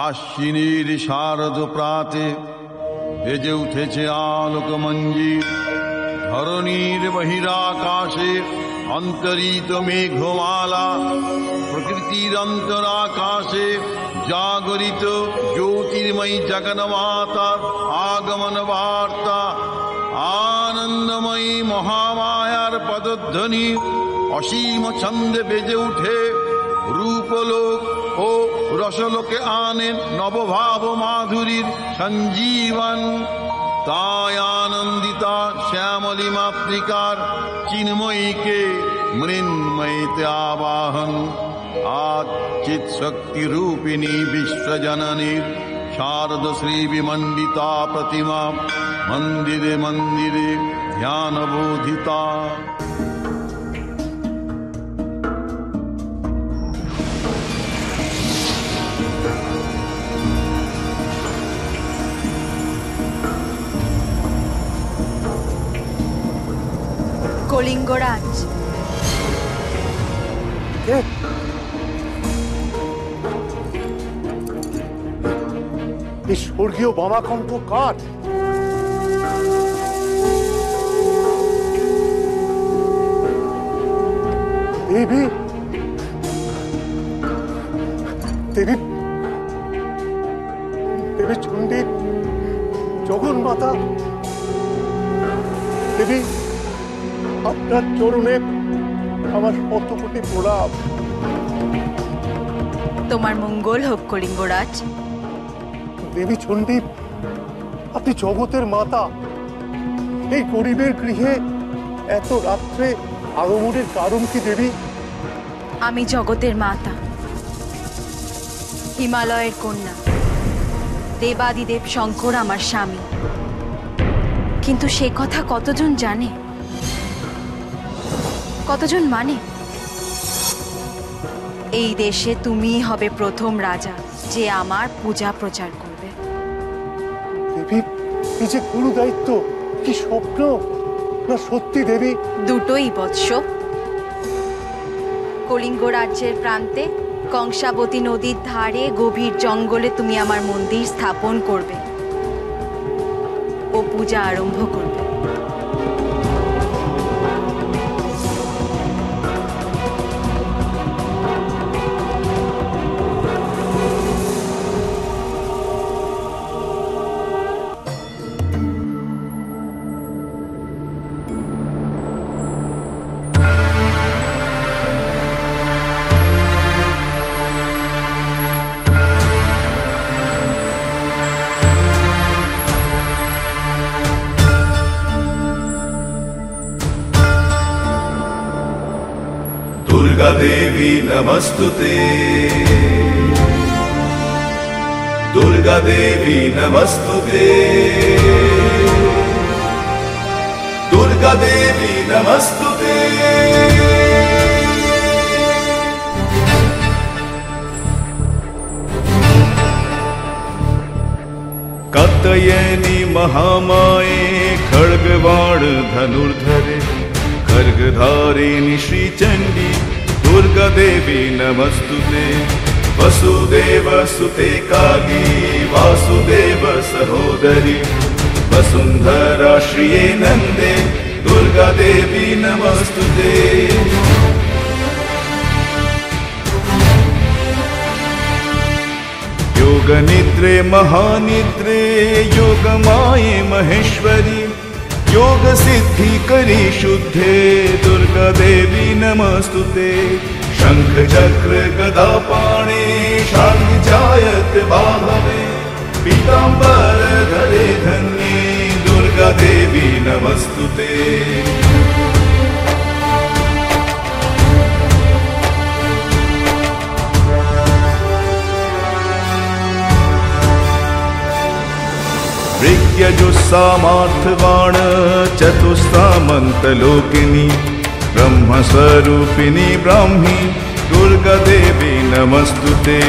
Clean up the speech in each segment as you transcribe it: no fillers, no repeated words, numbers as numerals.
আশ্বিনীর শারদ প্রাতে বেজে উঠেছে আলোক মঞ্জির। ধরণীর বহিরাকাশে অন্তরিত মেঘমালা, প্রকৃতির অন্তরাকাশে জাগরিত জ্যোতির্ময়ী জগন্মাতার আগমন বার্তা। আনন্দময়ী মহামায়ার পদধ্বনি অসীম ছন্দে বেজে উঠে রূপলোক ও রসলোকে আনেন নবভাব মাধুরীর সঞ্জীবন। তাই আনন্দিতা শ্যামলী মাতৃকার চিন্ময়ীকে মৃন্ময়ীতে আবাহন। আজ চিৎ শক্তি রূপিণী বিশ্বজননীর শারদ শ্রী বিমণ্ডিতা প্রতিমা মন্দিরে মন্দিরে ধ্যানবোধিতা। কলিঙ্গরাজ, এই স্বর্গীয় বামাকণ্ঠ কার? দেবী, দেবী, দেবী চণ্ডী, জগন্মাতা, দেবী আপনার চরণে আমার শত কোটি প্রণাম। তোমার মঙ্গল হোক কলিঙ্গরাজ। দেবী চণ্ডী, আপনি জগতের মাতা। এই গরিবের গৃহে এত রাত্রে আগমনের কারণ কি দেবী? আমি জগতের মাতা, হিমালয়ের কন্যা, দেবাদিদেব শঙ্কর আমার স্বামী। কিন্তু সে কথা কতজন জানে, কতজন মানে? এই দেশে তুমিই হবে প্রথম রাজা যে আমার পূজা প্রচার করবে। দেবী, এই যে গুরু দায়িত্ব, কি স্বপ্ন না সত্যি দেবী? দুটোই বৎস। কলিঙ্গ রাজ্যের প্রান্তে কংসাবতী নদীর ধারে গভীর জঙ্গলে তুমি আমার মন্দির স্থাপন করবে ও পূজা আরম্ভ করবে। दुर्गा देवी नमस्तुते, दुर्गा देवी नमस्तुते, दुर्गा देवी नमस्तुते। कात्यायनी महामाये खड्गवाण धनुर्धरे, खड्गधारिणी श्रीचण्डी दुर्गा देवी नमस्तुते। वसुदेव सुते काली वासुदेव सहोदरी, वसुन्धरा श्रिये नन्दे दुर्गा देवी नमस्तुते। योगनिद्रे महानिद्रे योगमाये महेश्वरी, योग सिद्धि करी शुद्धे दुर्गा देवी नमस्तुते। शंख चक्र गदा पाणे शांतिजायत बाहवे, पीतांबर धरे धन्ये दुर्गा देवी नमस्तुते। ऋग्यजुस्सामार्थवाण चतुस्सामन्तलोकिनी, ब्रह्मस्वरूपिणी ब्राह्मी दुर्गा देवी नमस्तुते।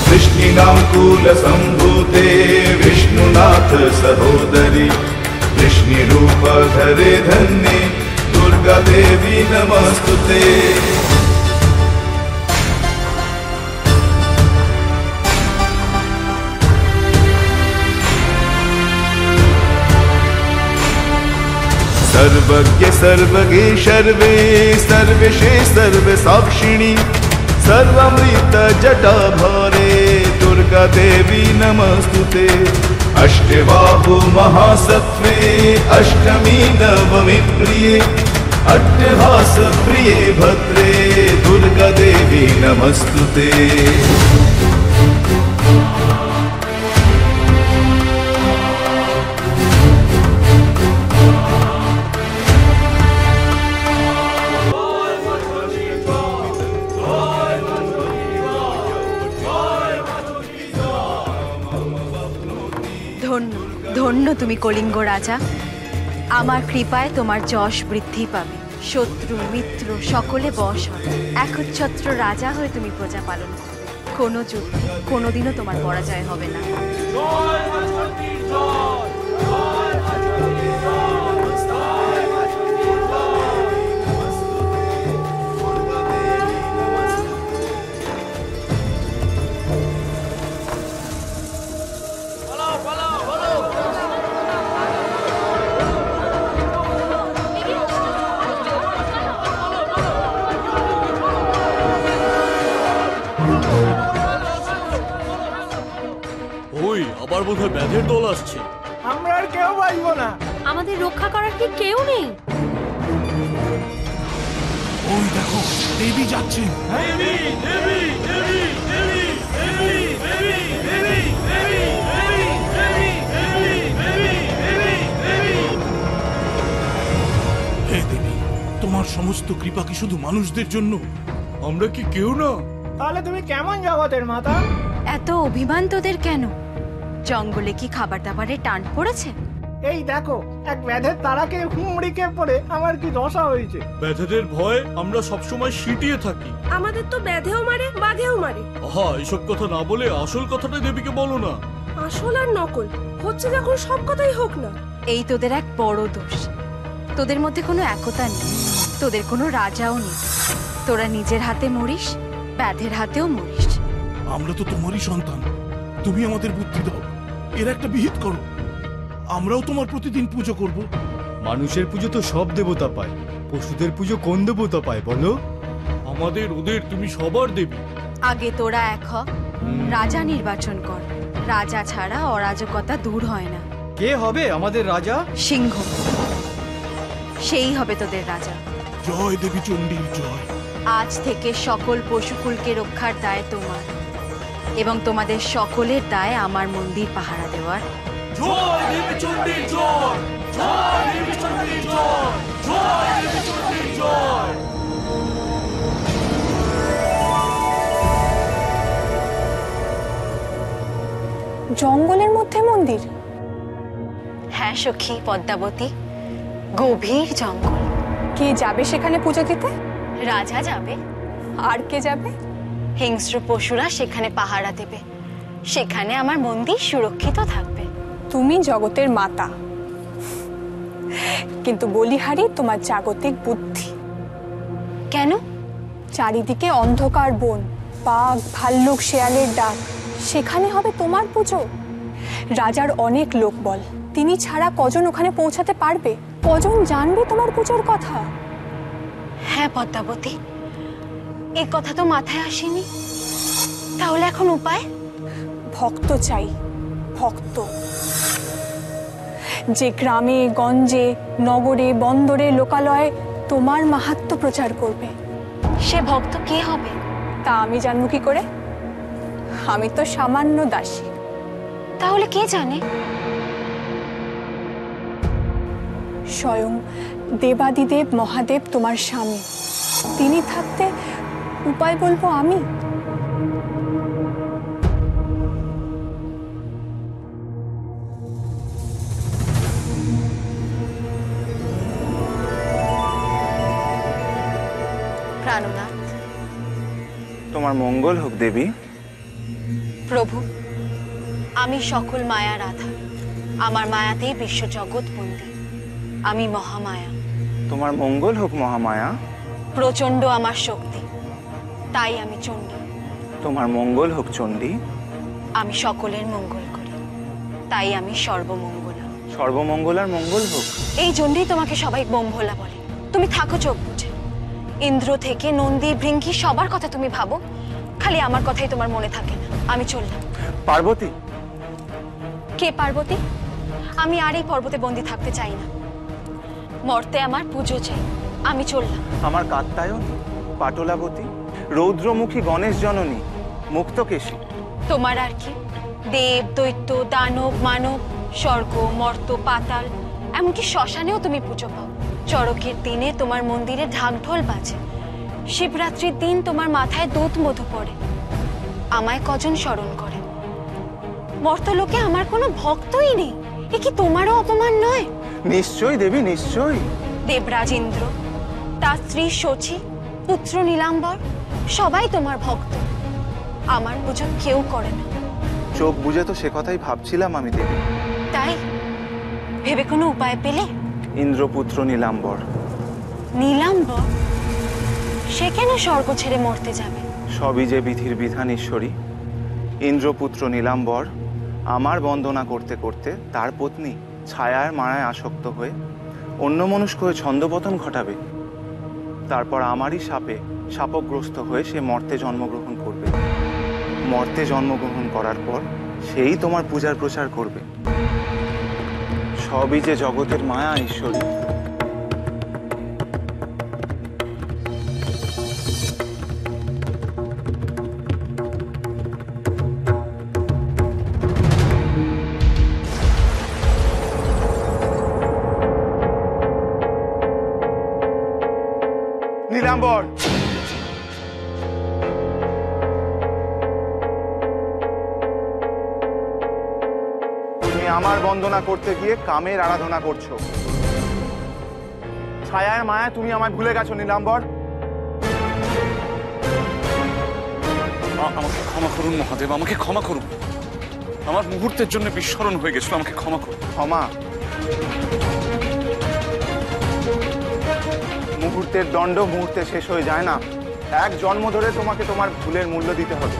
कृष्णिनाकुलसम्भूते विष्णुनाथ सहोदरी, कृष्णिरूप धरे धन्ये दुर्गा देवी नमस्तुते। सर्वज्ञ सर्वगे सर्वे सर्वेशे सर्वसाक्षिणि सर्वामृत जटाभारे दुर्गा देवी नमस्तुते। अष्टबाहु महासत्त्वे अष्टमी नवमी प्रिये अट्टहास प्रिये भद्रे दुर्गा देवी नमस्तुते। ধন্য ধন্য তুমি কলিঙ্গ রাজা, আমার কৃপায় তোমার যশ বৃদ্ধি পাবে, শত্রু মিত্র সকলে বশ হবে, একচ্ছত্র রাজা হয়ে তুমি প্রজা পালন করবে। কোনো যুদ্ধে কোনোদিনও তোমার পরাজয় হবে না। ওই আবার বোধহয় ব্যাধের দল আসছে। আমরা আর কেউ বাঁচবো না। আমাদের রক্ষা করার কি কেউ নেই? ওই দেখো দেবী যাচ্ছেন। হে দেবী, তোমার সমস্ত কৃপা কি শুধু মানুষদের জন্য? আমরা কি কেউ না? তাহলে তুমি কেমন জগতের মাতা? এত অভিমান তোদের কেন? জঙ্গলে কি খাবার দাবারের টান পড়েছে? এই দেখো, এক ব্যাধের তারাকে হুমড়িকে পড়ে আমার কি দশা হয়েছে। ব্যাধেদের ভয়ে আমরা সবসময় সিটিয়ে থাকি। আমাদের তো ব্যাধেও মারে বাঘেও মারে। আহা, এসব কথা না বলে আসল কথাটা দেবীকে বলো না। আসল আর নকল হচ্ছে যখন সব কথাই হোক না। এই তোদের এক বড় দোষ। তোদের মধ্যে কোনো একতা নেই, তোদের কোনো রাজাও নেই। তোরা নিজের হাতে মরিস, ব্যাধের হাতেও মরিস। আমরা তো তোমারই সন্তান, তুমি আমাদের বুদ্ধি দাও, এর একটা বিহিত করো। আমরাও তোমার প্রতিদিন পুজো করব। মানুষের পুজো তো সব দেবতা পায়, পশুদের পুজো কোন দেবতা পায় বলো? আমাদের ওদের তুমি সবার দেবী। আগে তোরা এক হ, রাজা নির্বাচন কর। রাজা ছাড়া অরাজকতা দূর হয় না। কে হবে আমাদের রাজা? সিংহ, সেই হবে তোদের রাজা। জয় দেবী চণ্ডীর জয়। আজ থেকে সকল পশুকুলকে রক্ষার দায় তোমার, এবং তোমাদের সকলের দায় আমার মন্দির পাহারা দেওয়ার। জয় দেবী চণ্ডীর জয়, জয় দেবী চণ্ডীর জয়, জয় দেবী চণ্ডীর জয়। জঙ্গলের মধ্যে মন্দির? হ্যাঁ সখী পদ্মাবতী, গভীর জঙ্গল। কে যাবে সেখানে পুজো দিতে? রাজা যাবে। আর কে যাবে? হিংস্র পশুরা সেখানে পাহারা দেবে। সেখানে আমার মন্দির সুরক্ষিত থাকবে। তুমি জগতের মাতা, কিন্তু বলিহারি তোমার জাগতিক বুদ্ধি। কেন? চারিদিকে অন্ধকার বন, বাঘ ভাল্লুক শেয়ালের ডাক, সেখানে হবে তোমার পুজো? রাজার অনেক লোকবল, তিনি ছাড়া কজন ওখানে পৌঁছাতে পারবে? কজন জানবে তোমার পুজোর কথা? হ্যাঁ পদ্মাবতী, এই কথা তো মাথায় আসেনি। তাহলে এখন উপায়? ভক্ত চাই, ভক্ত, যে গ্রামে গঞ্জে নগরে বন্দরে লোকালয়ে তোমার মাহাত্ম্য প্রচার করবে। সে ভক্ত কে হবে? তা আমি জানবো কি করে? আমি তো সামান্য দাসী। তাহলে কে জানে? স্বয়ং দেবাদিদেব মহাদেব তোমার স্বামী, তিনি থাকতে উপায় বলবো আমি? প্রাণনাথ। তোমার মঙ্গল হোক দেবী। প্রভু, আমি সকল মায়ার আধার, আমার মায়াতেই বিশ্বজগৎ বন্দী। আমি মহামায়া। তোমার মঙ্গল হোক মহামায়া। প্রচণ্ড আমার শক্তি, তাই আমি চণ্ডী। তোমার মঙ্গল হোক চণ্ডী। আমি সকলের মঙ্গল করি, তাই আমি সর্বমঙ্গলা। সর্বমঙ্গল আর মঙ্গল হোক। এই জন্যই তোমাকে সবাই বোম ভোলা বলে। তুমি থাকো চোখ বুঝে। ইন্দ্র থেকে নন্দী ভৃঙ্গি সবার কথা তুমি ভাবো, খালি আমার কথাই তোমার মনে থাকে না। আমি চললাম। পার্বতী? কে পার্বতী? আমি আর এই পর্বতে বন্দি থাকতে চাই না। মর্তে আমার পুজো চাই। আমি চললাম। আমার কাত্যায়নী, পাটলাবতী, রৌদ্রমুখী গণেশ জননী, মুক্তকেশী। তোমার আর কি? দেব, দৈত্য, দানব, মানব, স্বর্গ, মর্ত, পাতাল, এমনকি শ্মশানেও তুমি পুজো পাও। চড়কের দিনে তোমার মন্দিরে ঢাকঢোল বাজে। শিবরাত্রির দিন তোমার মাথায় দুধ মধু পড়ে। আমায় কজন স্মরণ করে? মর্তলোকে আমার কোনো ভক্তই নেই। এ কি তোমারও অপমান নয়? নিশ্চয়ই দেবী, নিশ্চয়ই। দেবরাজ ইন্দ্র, তার স্ত্রী শচী, পুত্র নীলাম্বর সবাই তোমার ভক্ত। আমার পুজো কেউ করে না। চোখ বুঝে তো সে কথাই ভাবছিলাম আমি দেবী। তাই ভেবে কোনো উপায় পেলে? ইন্দ্রপুত্র নীলাম্বর। নীলাম্বর? সে কেন স্বর্গ ছেড়ে মরতে যাবে? সবই যে বিধির বিধান ঈশ্বরী। ইন্দ্রপুত্র নীলাম্বর আমার বন্দনা করতে করতে তার পত্নী ছায়ার মায়ায় আসক্ত হয়ে অন্যমনস্ক হয়ে ছন্দপতন ঘটাবে। তারপর আমারই শাপে শাপগ্রস্ত হয়ে সে মর্তে জন্মগ্রহণ করবে। মর্তে জন্মগ্রহণ করার পর সেই তোমার পূজার প্রচার করবে। সবই যে জগতের মায়া ঈশ্বরী। নীলাম্বর, তুমি আমার বন্দনা করতে গিয়ে কামের আরাধনা করছো। ছায়ার মায়া তুমি আমায় ভুলে গেছো নীলাম্বর। আমাকে ক্ষমা করুন মহাদেব, আমাকে ক্ষমা করুন। আমার মুহূর্তের জন্য বিস্মরণ হয়ে গেছিল, আমাকে ক্ষমা করুন। ক্ষমা? মুহূর্তের দণ্ড মুহূর্তে শেষ হয়ে যায় না। এক জন্ম ধরে তোমাকে তোমার ভুলের মূল্য দিতে হবে।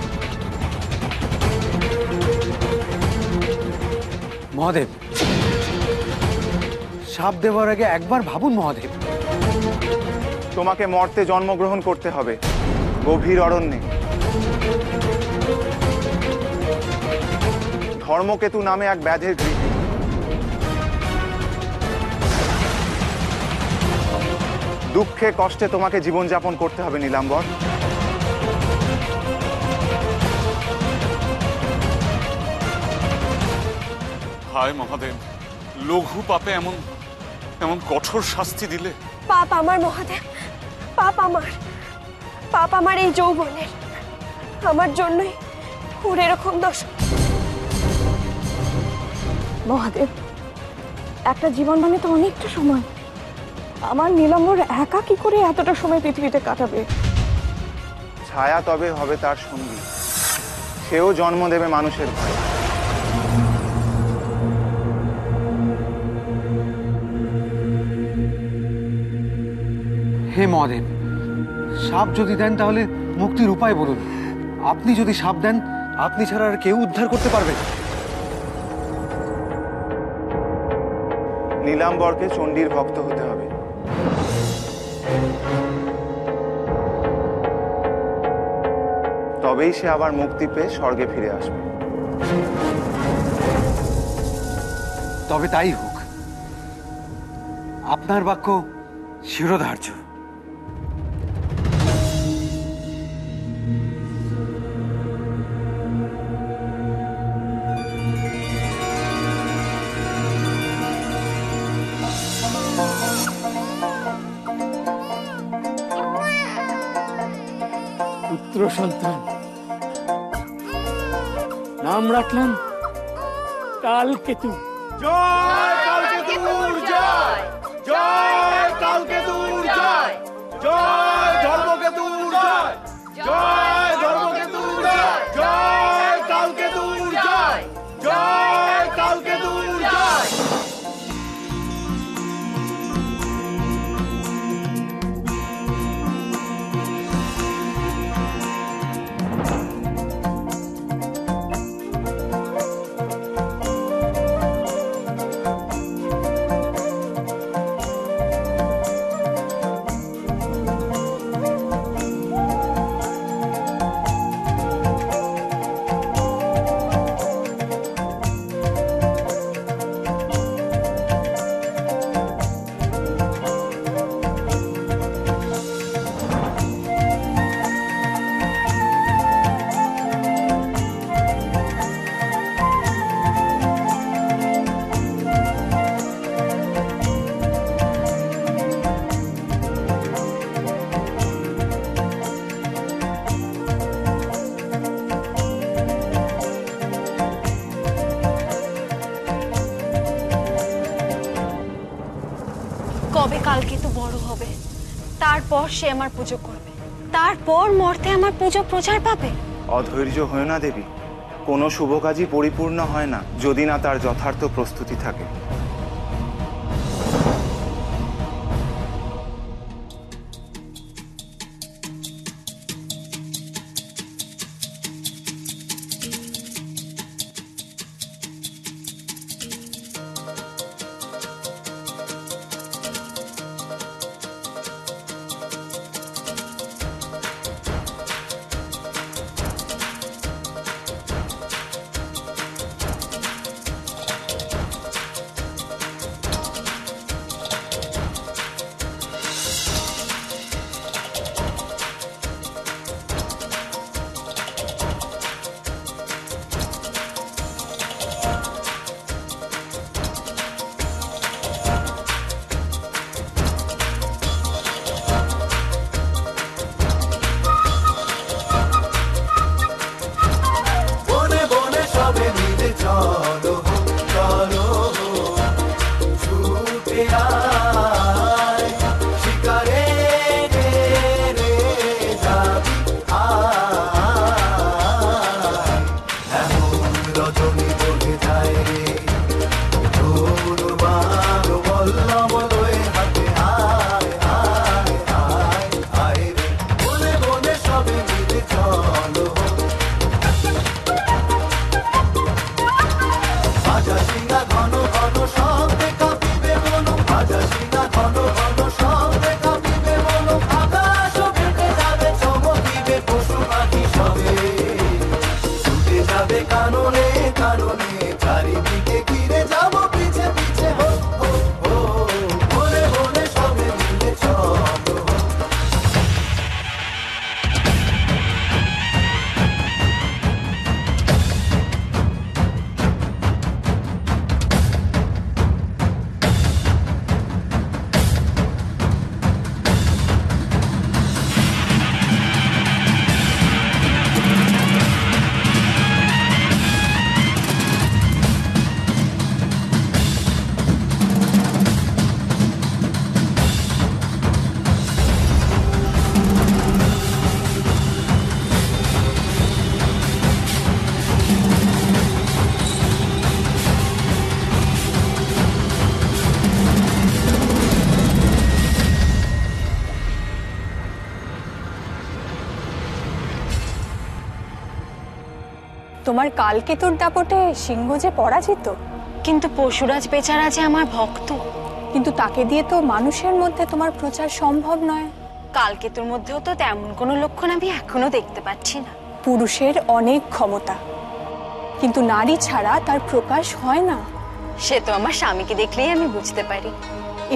মহাদেব, শাপ দেওয়ার আগে একবার ভাবুন মহাদেব। তোমাকে মর্তে জন্মগ্রহণ করতে হবে, গভীর অরণ্যে। ধর্মকেতু নামে এক ব্যাধের গৃহে। দুঃখে কষ্টে তোমাকে জীবনযাপন করতে হবে নীলাম্বর। হায় মহাদেব, লঘু পাপে এমন এমন কঠোর শাস্তি দিলে। পাপ আমার মহাদেব, পাপ আমার। পাপ আমার এই যৌবনের। আমার জন্যই ওর এরকম দোষ। মহাদেব, একটা জীবন মানে তো অনেকটা সময়। আমার নীলাম্বর একা কি করে এতটা সময় পৃথিবীতে কাটাবে? ছায়া তবে হবে তার সঙ্গী। সেও জন্ম দেবে মানুষের ভয়ে। হে মহাদেব, শাপ যদি দেন তাহলে মুক্তির উপায় বলুন। আপনি যদি শাপ দেন, আপনি ছাড়া আর কেউ উদ্ধার করতে পারবে না। নীলাম্বরকে চণ্ডীর ভক্ত হতে হবে। তবেই সে আবার মুক্তি পেয়ে স্বর্গে ফিরে আসবে। তবে তাই হোক। আপনার বাক্য শিরোধার্য। পুত্র সন্তান, নাম রাখলাম কালকেতু। জয় কালকেতুর জয়, জয় কালকেতুর জয়, জয় ধর্মকেতুর জয়, জয় ধর্মকেতুর জয়, জয় কালকেতুর জয়, জয় কালকেতুর জয়। কবে কালকেতু বড় হবে, তারপর সে আমার পুজো করবে, তারপর মর্তে আমার পুজো প্রচার পাবে। অধৈর্য হয় না দেবী, কোনো শুভ কাজই পরিপূর্ণ হয় না যদি না তার যথার্থ প্রস্তুতি থাকে। তোমার কালকেতুর দাপটে সিংহ যে পরাজিত, কিন্তু পশুরাজ বেচারা যে আমার ভক্ত, কিন্তু তাকে দিয়ে তো মানুষের মধ্যে তোমার প্রচার সম্ভব নয়। কালকেতুর মধ্যেও তো তেমন কোনো লক্ষণ আমি এখনো দেখতে পাচ্ছি না। পুরুষের অনেক ক্ষমতা, কিন্তু নারী ছাড়া তার প্রকাশ হয় না। সে তো আমার স্বামীকে দেখলেই আমি বুঝতে পারি।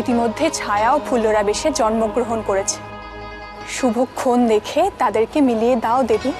ইতিমধ্যে ছায়া ও ফুল্লরা বেশে জন্মগ্রহণ করেছে। শুভক্ষণ দেখে তাদেরকে মিলিয়ে দাও দেবী।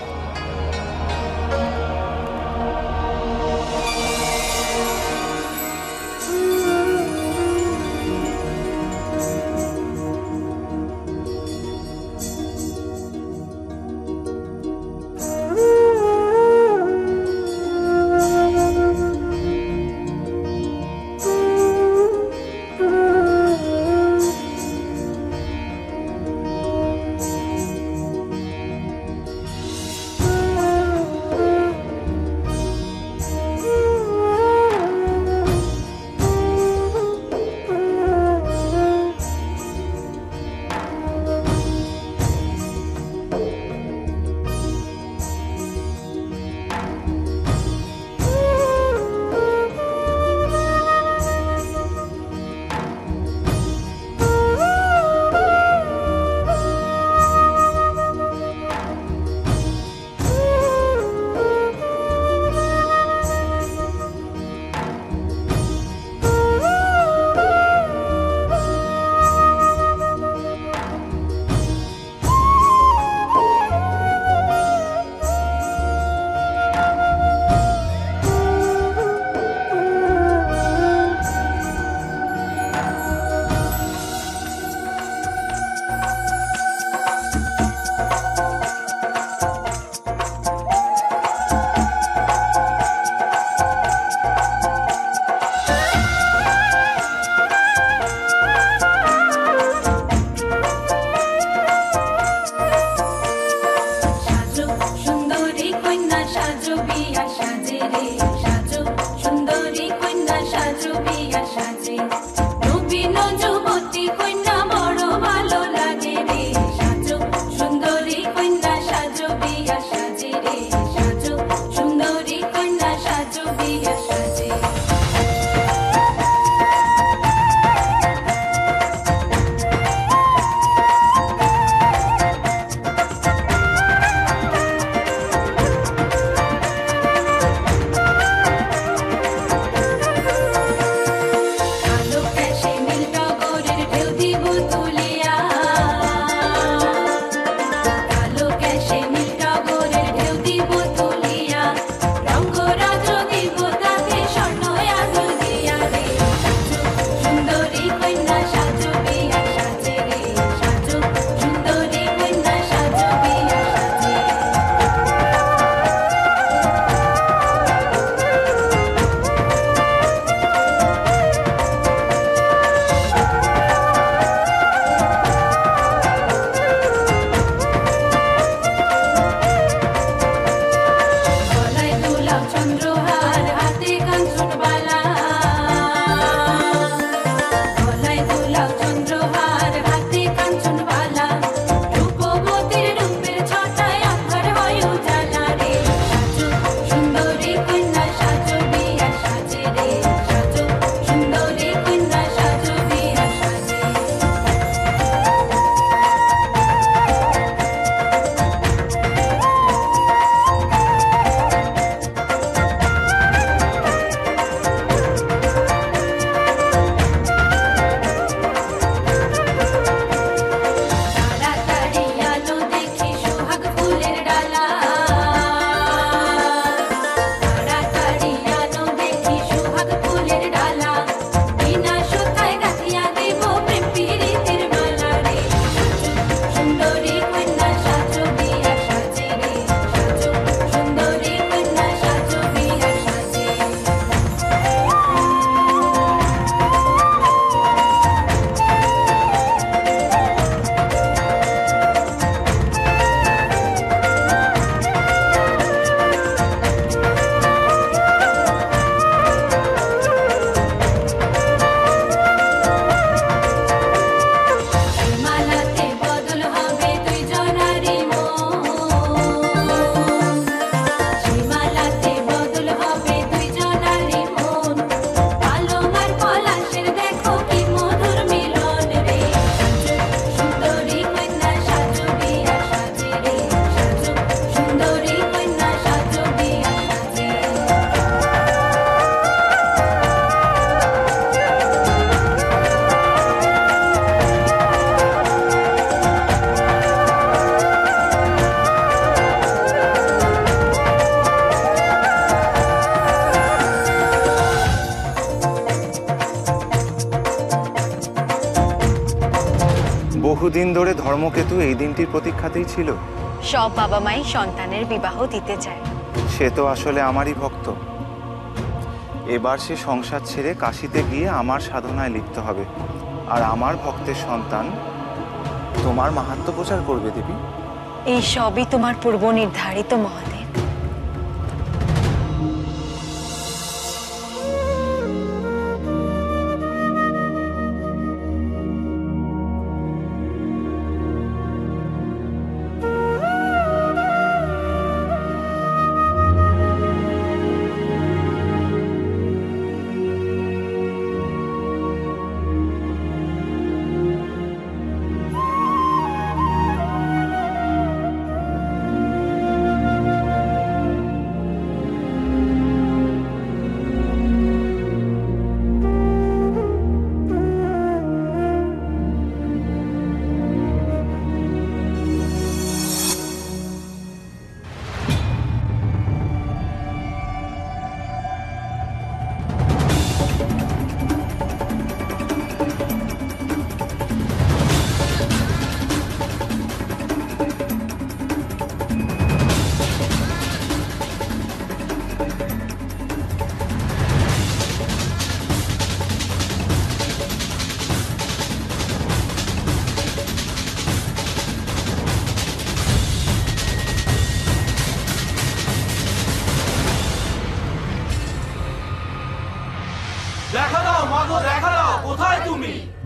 বহুদিন ধরে ধর্মকেতু এই দিনটির প্রতীক্ষাতেই ছিল। সব বাবা মাই সন্তানের বিবাহ দিতে চায়। সে তো আসলে আমারই ভক্ত। এবার সে সংসার ছেড়ে কাশিতে গিয়ে আমার সাধনায় লিপ্ত হবে, আর আমার ভক্তের সন্তান তোমার মাহাত্ম্য প্রচার করবে দেবী। এই সবই তোমার পূর্ব নির্ধারিত মহাদেব।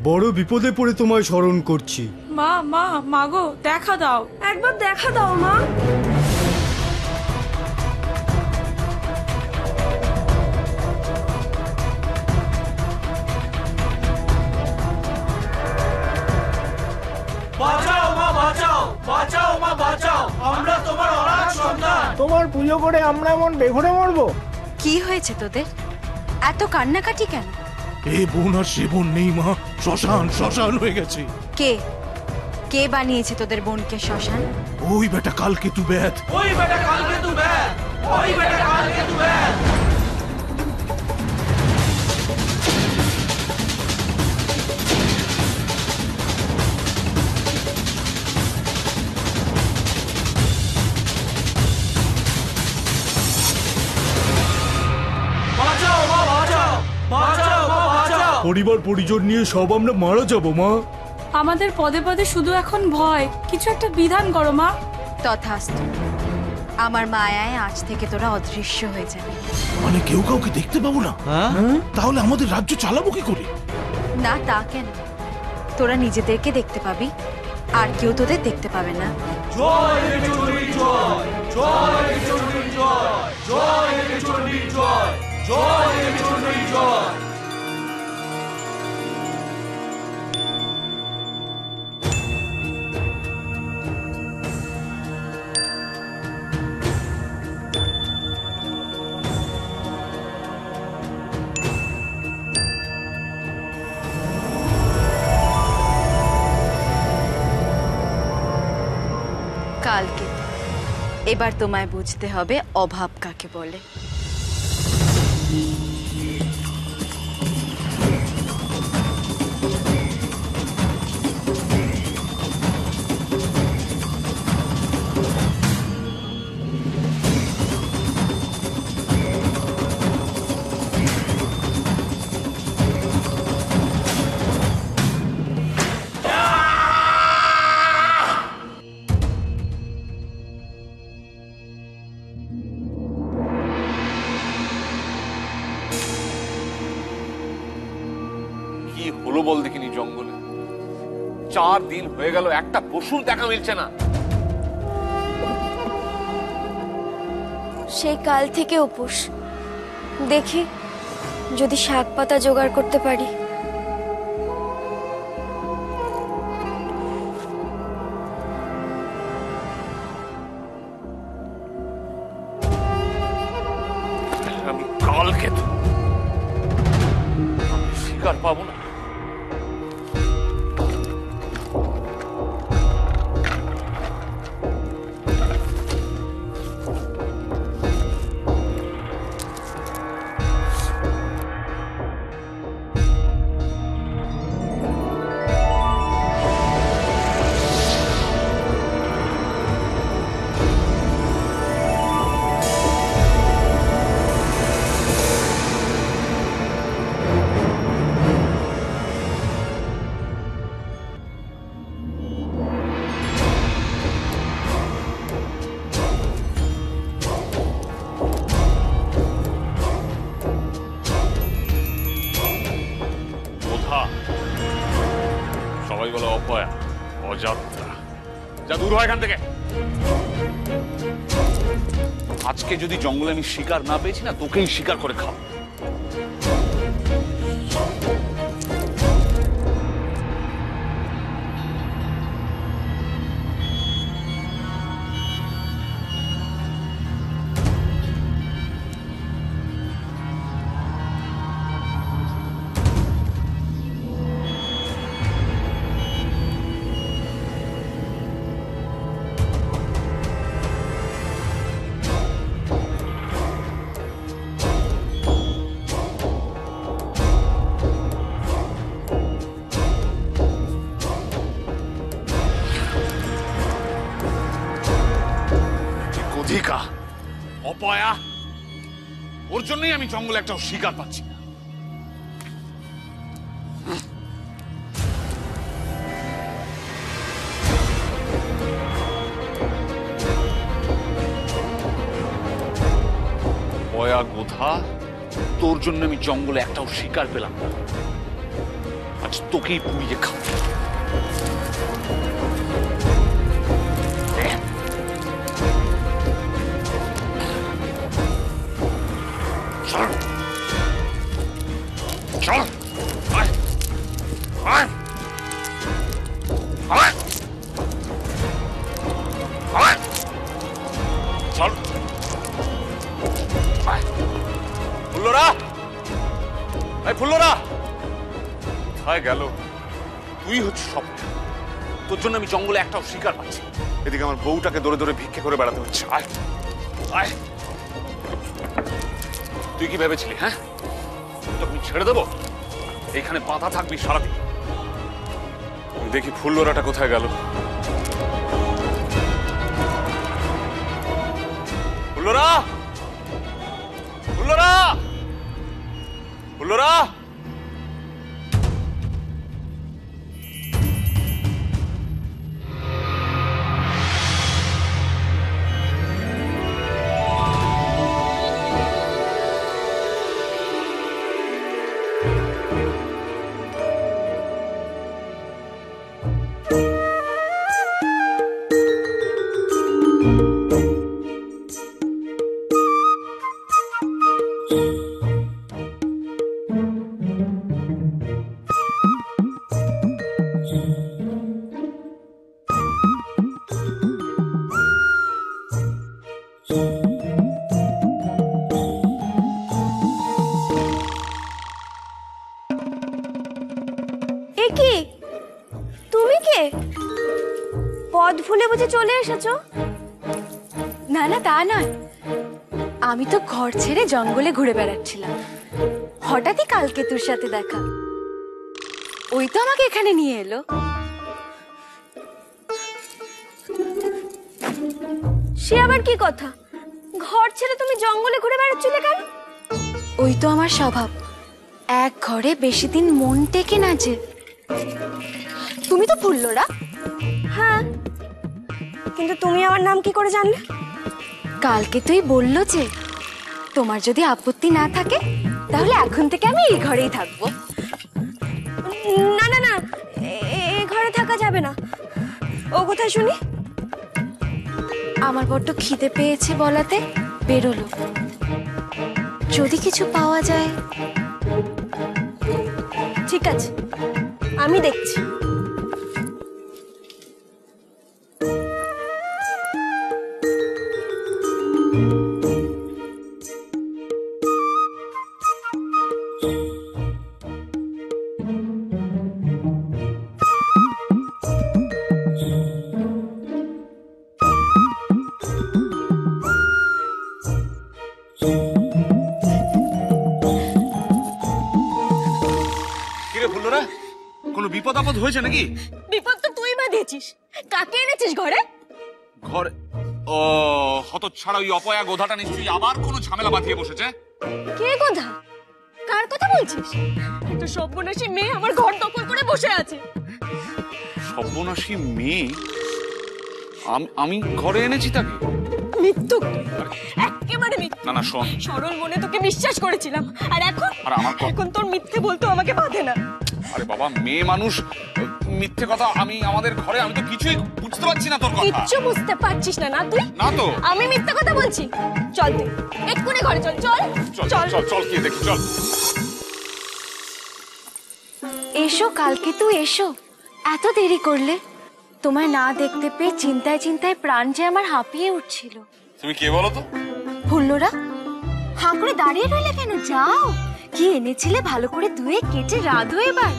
বড় বিপদে পড়ে তোমায় স্মরণ করছি। মা মা মাগো দেখা দাও, একবার দেখা দাও মা। বাঁচাও মা, বাঁচাও, বাঁচাও মা, বাঁচাও, আমরা তোমার অনাথ সন্তান। তোমার পুজো করে আমরা এমন বেঘরে মরবো? কি হয়েছে তোদের? এত কান্নাকাটি কেন? এ বোন আর সে বোন নেই মা, শ্মশান শ্মশান হয়ে গেছে। কে কে বানিয়েছে তোদের বোনকে শ্মশান? ওই বেটা কালকেতু ব্যাধ। ওই বেটা কালকেতু ব্যাধ, ওই বেটা কালকেতু ব্যাধ। পরিবার পরিজন নিয়ে সব আমরা মারা যাব মা। আমাদের পদে পদে শুধু এখন ভয়, কিছু একটা বিধান করো মা। তথাস্তু। আমার মায়ায় আজ থেকে তোরা অদৃশ্য হয়ে যাবে। মানে কেউ কাউকে দেখতে পাবো না? তাহলে আমাদের রাজ্য চালাবো কি করে? না তা কেন, তোরা নিজেদেরকে দেখতে পাবি, আর কেউ তোদের দেখতে পাবে না। জয় চণ্ডী জয়, জয় চণ্ডী জয়, জয় চণ্ডী জয়, জয় চণ্ডী জয়। কালকে এবার তোমায় বুঝতে হবে অভাব কাকে বলে। কি হলো বল দেখিনি জঙ্গলে? 4 দিন হয়ে গেল, একটা পশুর দেখা মিলছে না। সেই কাল থেকে উপোস, দেখি যদি শাক পাতা জোগাড় করতে পারি। আমি কালকেতু, শিকার পাবো না। সবাই বলে অপয়া, অযাত্রা। যা দূর হয় এখান থেকে। আজকে যদি জঙ্গলে আমি শিকার না পেয়েছি না, তোকেই শিকার করে খাও। অপয়া, ওর জন্যই আমি জঙ্গলে একটা শিকার পাচ্ছি না। অপয়া গোধা, তোর জন্য আমি জঙ্গলে একটাও শিকার পেলাম না। আজ তোকেই পুড়িয়ে খাও। চল, আয়, আয়, আয়, আয়, চল, আয়। ফুল্লরা, এই ফুল্লরা, কোথায় গেল? তুই হচ্ছে সব। তোর জন্য আমি জঙ্গলে একটাও শিকার পাচ্ছি। এদিকে আমার বউটাকে দৌড়ে দৌড়ে ভিক্ষে করে বেড়াতে হচ্ছে। আয়, আয়। তুই কি ভেবেছিলি? হ্যাঁ, তোকে ছেড়ে দেবো? এইখানে বাঁধা থাকবি সারাদিন। দেখি ফুল্লরাটা কোথায় গেল। ফুল্লরা, ফুল্লরা, ফুল্লরা। তুমি কে? পথ ভুলে বুঝে চলে এসেছো? না না, তা নয়। আমি তো ঘর ছেড়ে জঙ্গলে ঘুরে বেড়াচ্ছিলাম, হঠাৎই কালকে তোর সাথে দেখা। ওই তো আমাকে এখানে নিয়ে এলো। সে আবার কি কথা? ঘর ছেড়ে তুমি জঙ্গলে ঘুরে বেড়াচ্ছিলে কেন? ওই তো আমার স্বভাব, এক ঘরে বেশি দিন মন টেকে না যে। তুমি তো ফুল্লরা। হ্যাঁ, কিন্তু তুমি আমার নাম কি করে জানলে? কালকে তুই বললো যে তোমার যদি আপত্তি না থাকে তাহলে এখন থেকে আমি এই ঘরেই থাকবো। না না না, এই ঘরে থাকা যাবে না। ও কোথায় শুনি? আমার বড্ড খিদে পেয়েছে বলাতে বেরোলো। যদি কিছু পাওয়া যায়। ঠিক আছে, আমি দেখছি। কোনো বিপদ আপদ হয়েছে নাকি? বিপদ তো তুই বাঁধিয়েছিস। কাকে এনেছিস ঘরে? ঘরে? ও হতচ্ছাড়া ওই অপয়া গোধাটা নিশ্চয়ই আবার কোনো ঝামেলা বাঁধিয়ে বসেছে। কে গোধা? কার কথা বলছিস? একটা সর্বনাশী মেয়ে আমার ঘর দখল করে বসে আছে। সর্বনাশী মেয়ে? আমি ঘরে এনেছি তাকে? মৃত্যু, একেবারে মৃত্যু। না না শোন, সরল মনে তোকে বিশ্বাস করেছিলাম, আর এখন আর আমার এখন তোর মিথ্যে বলতো আমাকে বাঁধে না। আরে বাবা, মেয়ে মানুষ, মিথ্যে কথা। আমি আমাদের ঘরে, আমি তো কিছুই বুঝতে পারছি না তোর কথা। কিচ্ছু বুঝতে পারছিস না? না তুই? না তো। আমি মিথ্যা কথা বলছি? চল তুই এক্ষুনি ঘরে চল। চল চল চল চল, কি দেখি, চল। এসো কালকে, তুই এসো। এত দেরি করলে? তোমায় না দেখতে পেয়ে চিন্তায় চিন্তায় প্রাণ যে আমার হাঁপিয়ে উঠছিল। তুমি কে বলো তো? ফুল্লরা, হাঁ করে দাঁড়িয়ে রইলে কেন? যাও, কি এনেছিলে ভালো করে ধুয়ে কেটে রাধো এবার।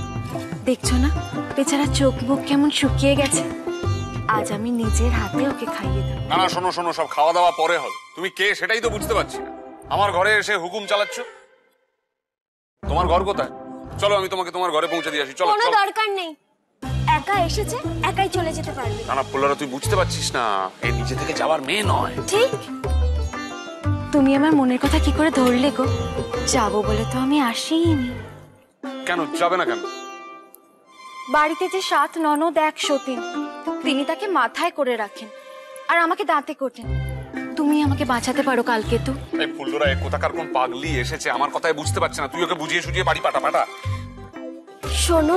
দেখছো না বেচারা চোখ মুখ কেমন শুকিয়ে গেছে। আজ আমি নিজের হাতে ওকে খাইয়ে দেবো। না না, শোনো শোনো, সব খাওয়া দাওয়া পরে হবে। তুমি কে সেটাই তো বুঝতে পারছি না। আমার ঘরে এসে হুকুম চালাচ্ছ। তোমার ঘর কোথায়? চলো আমি তোমাকে তোমার ঘরে পৌঁছে দিয়ে আসি। চলো। কোনো দরকার নেই, একা এসেছে, একাই চলে যেতে পারবে। না না ফুল্লরা, তুই বুঝতে পারছিস না, এই নিজে থেকে যাওয়ার মেয়ে নয়। ঠিক। তুমি আমার মনের কথা কি করে ধরলে গো? যাবো বলে তো আমি আসিনি। কেন যাবে না কেন? বাড়িতে যে 7 ননদ 1 সতীন, তিনি তাকে মাথায় করে রাখেন আর আমাকে দাঁতে কোটেন। তুমি আমাকে বাঁচাতে পারো কালকে তো। এই ফুল্লরা, এক কোথাকার কোন পাগলি এসেছে, আমার কথাই বুঝতে পারছে না। তুই ওকে বুঝিয়ে সুঝিয়ে বাড়ি পাঠা। শোনো,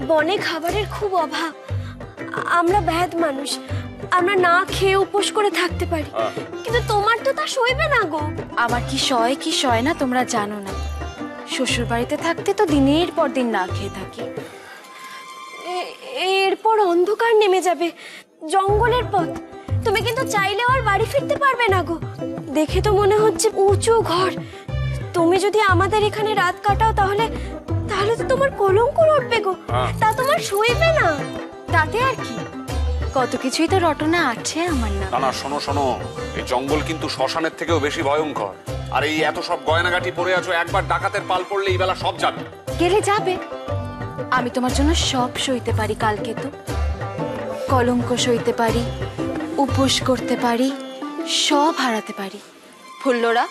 বনে খাবারের খুব অভাব। আমরা ব্যাধ মানুষ, আমরা না খেয়ে উপোস করে থাকতে পারি, কিন্তু তোমার তো তা সইবে না গো। আমার কি সয় কি সয় না তোমরা জানো না। শ্বশুর বাড়িতে থাকতে তো দিনের পর দিন না খেয়ে থাকি। এরপর অন্ধকার নেমে যাবে, জঙ্গলের পথ। তুমি কিন্তু চাইলেও আর বাড়ি ফিরতে পারবে না গো। দেখে তো মনে হচ্ছে উঁচু ঘর। তুমি যদি আমাদের এখানে রাত কাটাও তাহলে তো তোমার কলঙ্ক উঠবে গো। তা তোমার সইবে না। তাতে আর কি, কত কিছুই তো রটনা আছে আমার না। না না, শোনো শোনো, এই জঙ্গল কিন্তু শ্মশানের থেকেও বেশি ভয়ঙ্কর। আর এই এত সব গয়নাগাটি পরে আছো, একবার ডাকাতের পাল পড়লে এই বেলা সব যাবে। গেলে যাবে, আমি তোমার জন্য সব সইতে পারি কালকে তো। কলঙ্ক সইতে পারি, উপোস করতে পারি, সব হারাতে পারি। ফুল্লরা,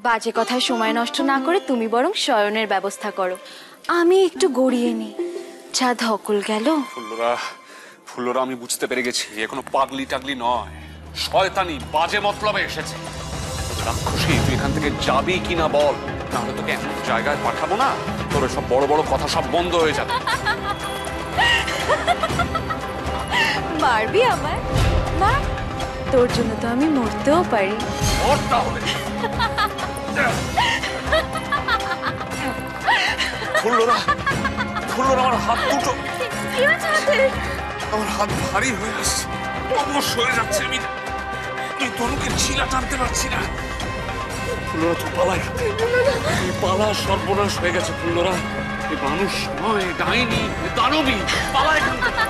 বাজে কথায় সময় নষ্ট না করে তুমি বরং শয়নের ব্যবস্থা করো, আমি একটু গড়িয়ে নি। যা ধকল গেল। ফুল্লরা, আমি বুঝতে পেরে গেছি, এ কোনো পাগলি টাগলি নয়, শয়তানি বাজে মতলবে এসেছে। রাক্ষসী, তুই এখান থেকে যাবি কিনা বল, তাহলে তোকে এমন জায়গায় পাঠাবো না, তোর সব বড় বড় কথা সব বন্ধ হয়ে যাবে। মারবি আমায়? মার, তোর জন্য তো আমি মরতেও পারি। মর তাহলে। ফুল্লরা, আমার হাত দুটো, আমার হাত ভারী হয়ে আসছে, অবশ হয়ে যাচ্ছে। আমি তনুকে ছিলা টানতে পারছি না। ফুল্লরা, তুই পালাই, তুই পালা। সর্বনাশ হয়ে গেছে ফুল্লরা। এই মানুষ নয়, ডাইনি, দানবী। পালা এখান থেকে।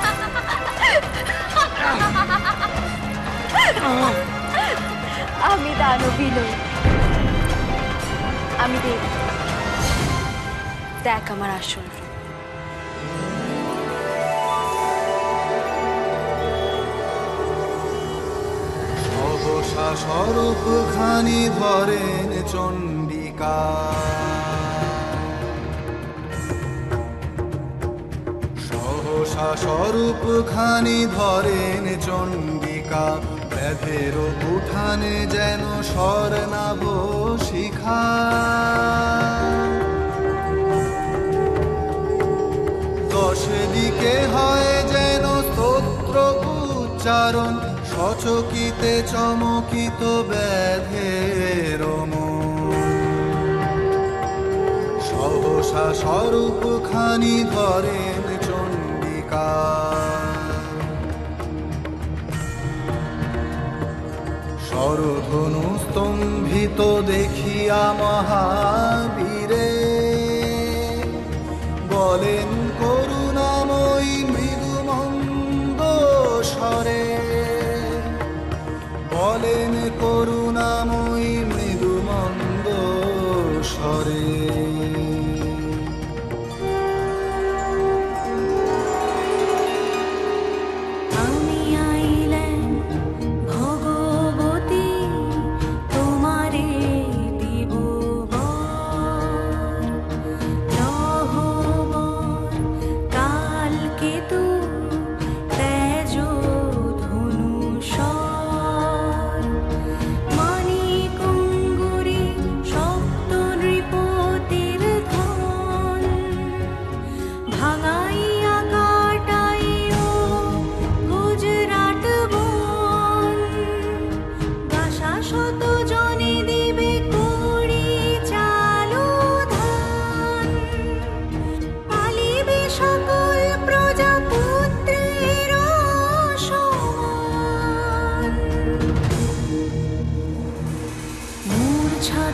আমি দানবী নই, আমি দেবী। দেখ আমার আসল রূপ। সহসা স্বরূপ খানি ধরেন চণ্ডিকা, সহসা স্বরূপ খানি ধরেন চণ্ডিকা। ব্যাধের উঠানে যেন স্বর্ণাভ শিখা, দশ দিকে হয় যেন স্তোত্র উচ্চারণ, সচকিতে চমকিত ব্যাধের মন। সহসা স্বরূপ খানি ধরেন চণ্ডিকা, স্বরধনু স্তম্ভিত দেখিয়া মহাবীরে, বলেন করুণাময়ী মৃদুমন্দ স্বরে, বলেন করুণাময়ী মৃদুমন্দ স্বরে।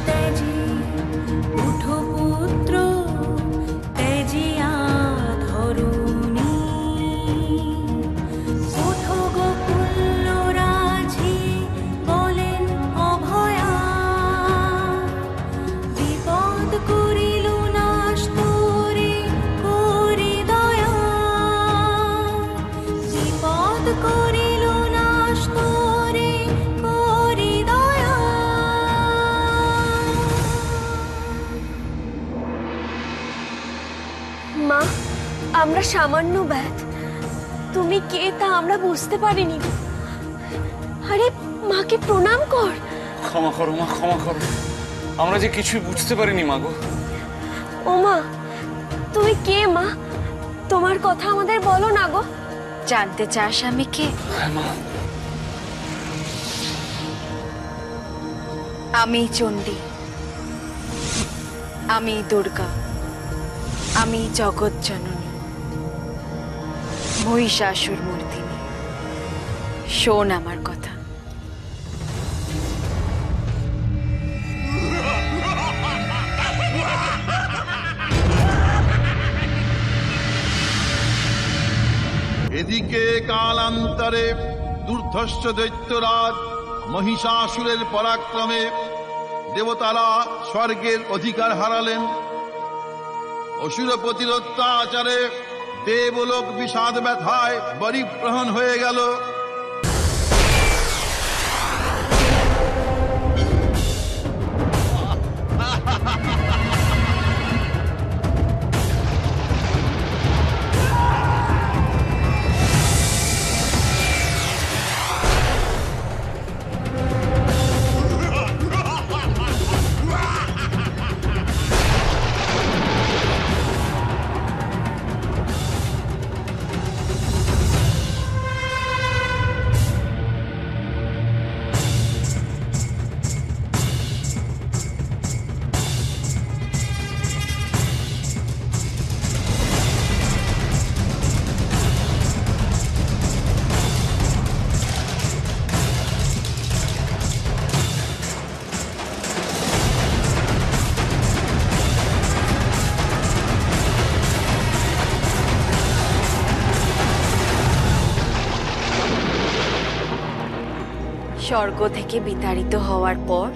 তেজি উঠো পুত্র তেজিয়া ধরুনি উঠো গোকুল রাজি বলেন অভয়া বিপদ করিল নাশ তোরে করি দয়া বিপদ করিল নাশ তোরে করি দয়া। মা, আমরা সামান্য ব্যাধ, তুমি কে তা আমরা বুঝতে পারিনি। আরে মাকে প্রণাম কর। ক্ষমা করো মা, ক্ষমা করো, আমরা যে কিছুই বুঝতে পারিনি মা গো। ও মা, তুমি কে মা? তোমার কথা আমাদের বলো না গো। জানতে চাস আমি কে? আমি চণ্ডী, আমি দুর্গা, আমি জগৎ জননী, মহিষাসুর মূর্তিনি। শোন আমার কথা। এদিকে কালান্তরে দুর্ধর্ষ দৈত্যরাজ মহিষাসুরের পরাক্রমে দেবতারা স্বর্গের অধিকার হারালেন। অসুরপতির অত্যাচারে দেবলোক বিষাদ ব্যথায় বরিপ্রহণ হয়ে গেল। স্বর্গ থেকে বিতাড়িত হওয়ার পর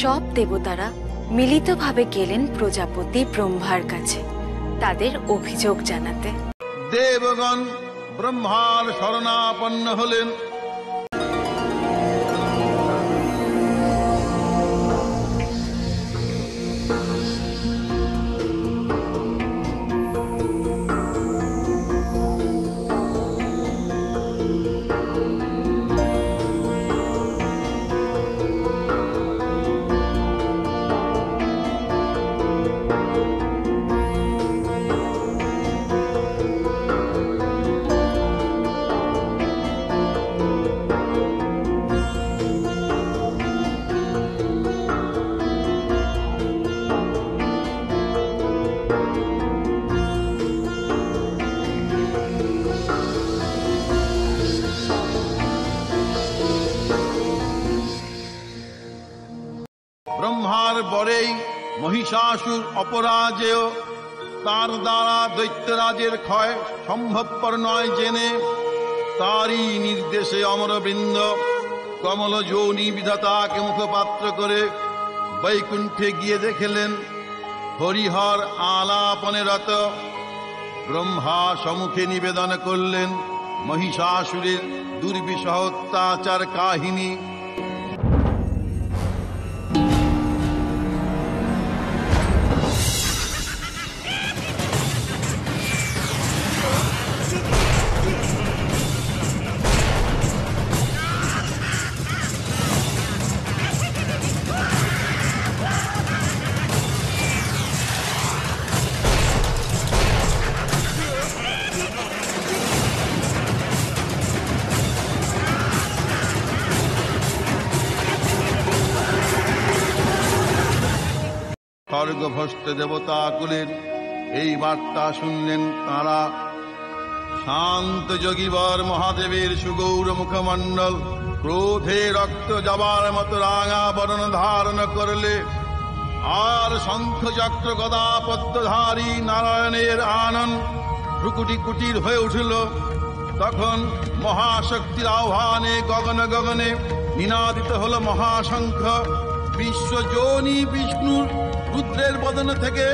সব দেবতারা মিলিতভাবে গেলেন প্রজাপতি ব্রহ্মার কাছে তাদের অভিযোগ জানাতে। দেবগণ ব্রহ্মার শরণাপন্ন হলেন। ব্রহ্মার বরেই মহিষাসুর অপরাজেয়, তার দ্বারা দৈত্যরাজের ক্ষয় সম্ভবপর নয় জেনে তারই নির্দেশে অমরবৃন্দ কমল যৌনি বিধাতাকে মুখপাত্র করে বৈকুণ্ঠে গিয়ে দেখলেন হরিহর আলাপনে রত। ব্রহ্মা সম্মুখে নিবেদন করলেন মহিষাসুরের দুর্বিষহ অত্যাচার কাহিনী। স্বর্গভ্রষ্ট দেবতাকুলের এই বার্তা শুনলেন তাঁরা। শান্ত যোগীবর মহাদেবের সুগৌর মুখমণ্ডল ক্রোধে রক্ত যাবার মতো রাঙা বরণ ধারণ করলে আর শঙ্খ চক্র গদা পদ্মধারী নারায়ণের আনন ভ্রুকুটি কুটির হয়ে উঠল। তখন মহাশক্তির আহ্বানে গগনে গগনে নিনাদিত হল মহাশঙ্খ। বিশ্বজনী বিষ্ণুর রুদ্রের বদন থেকে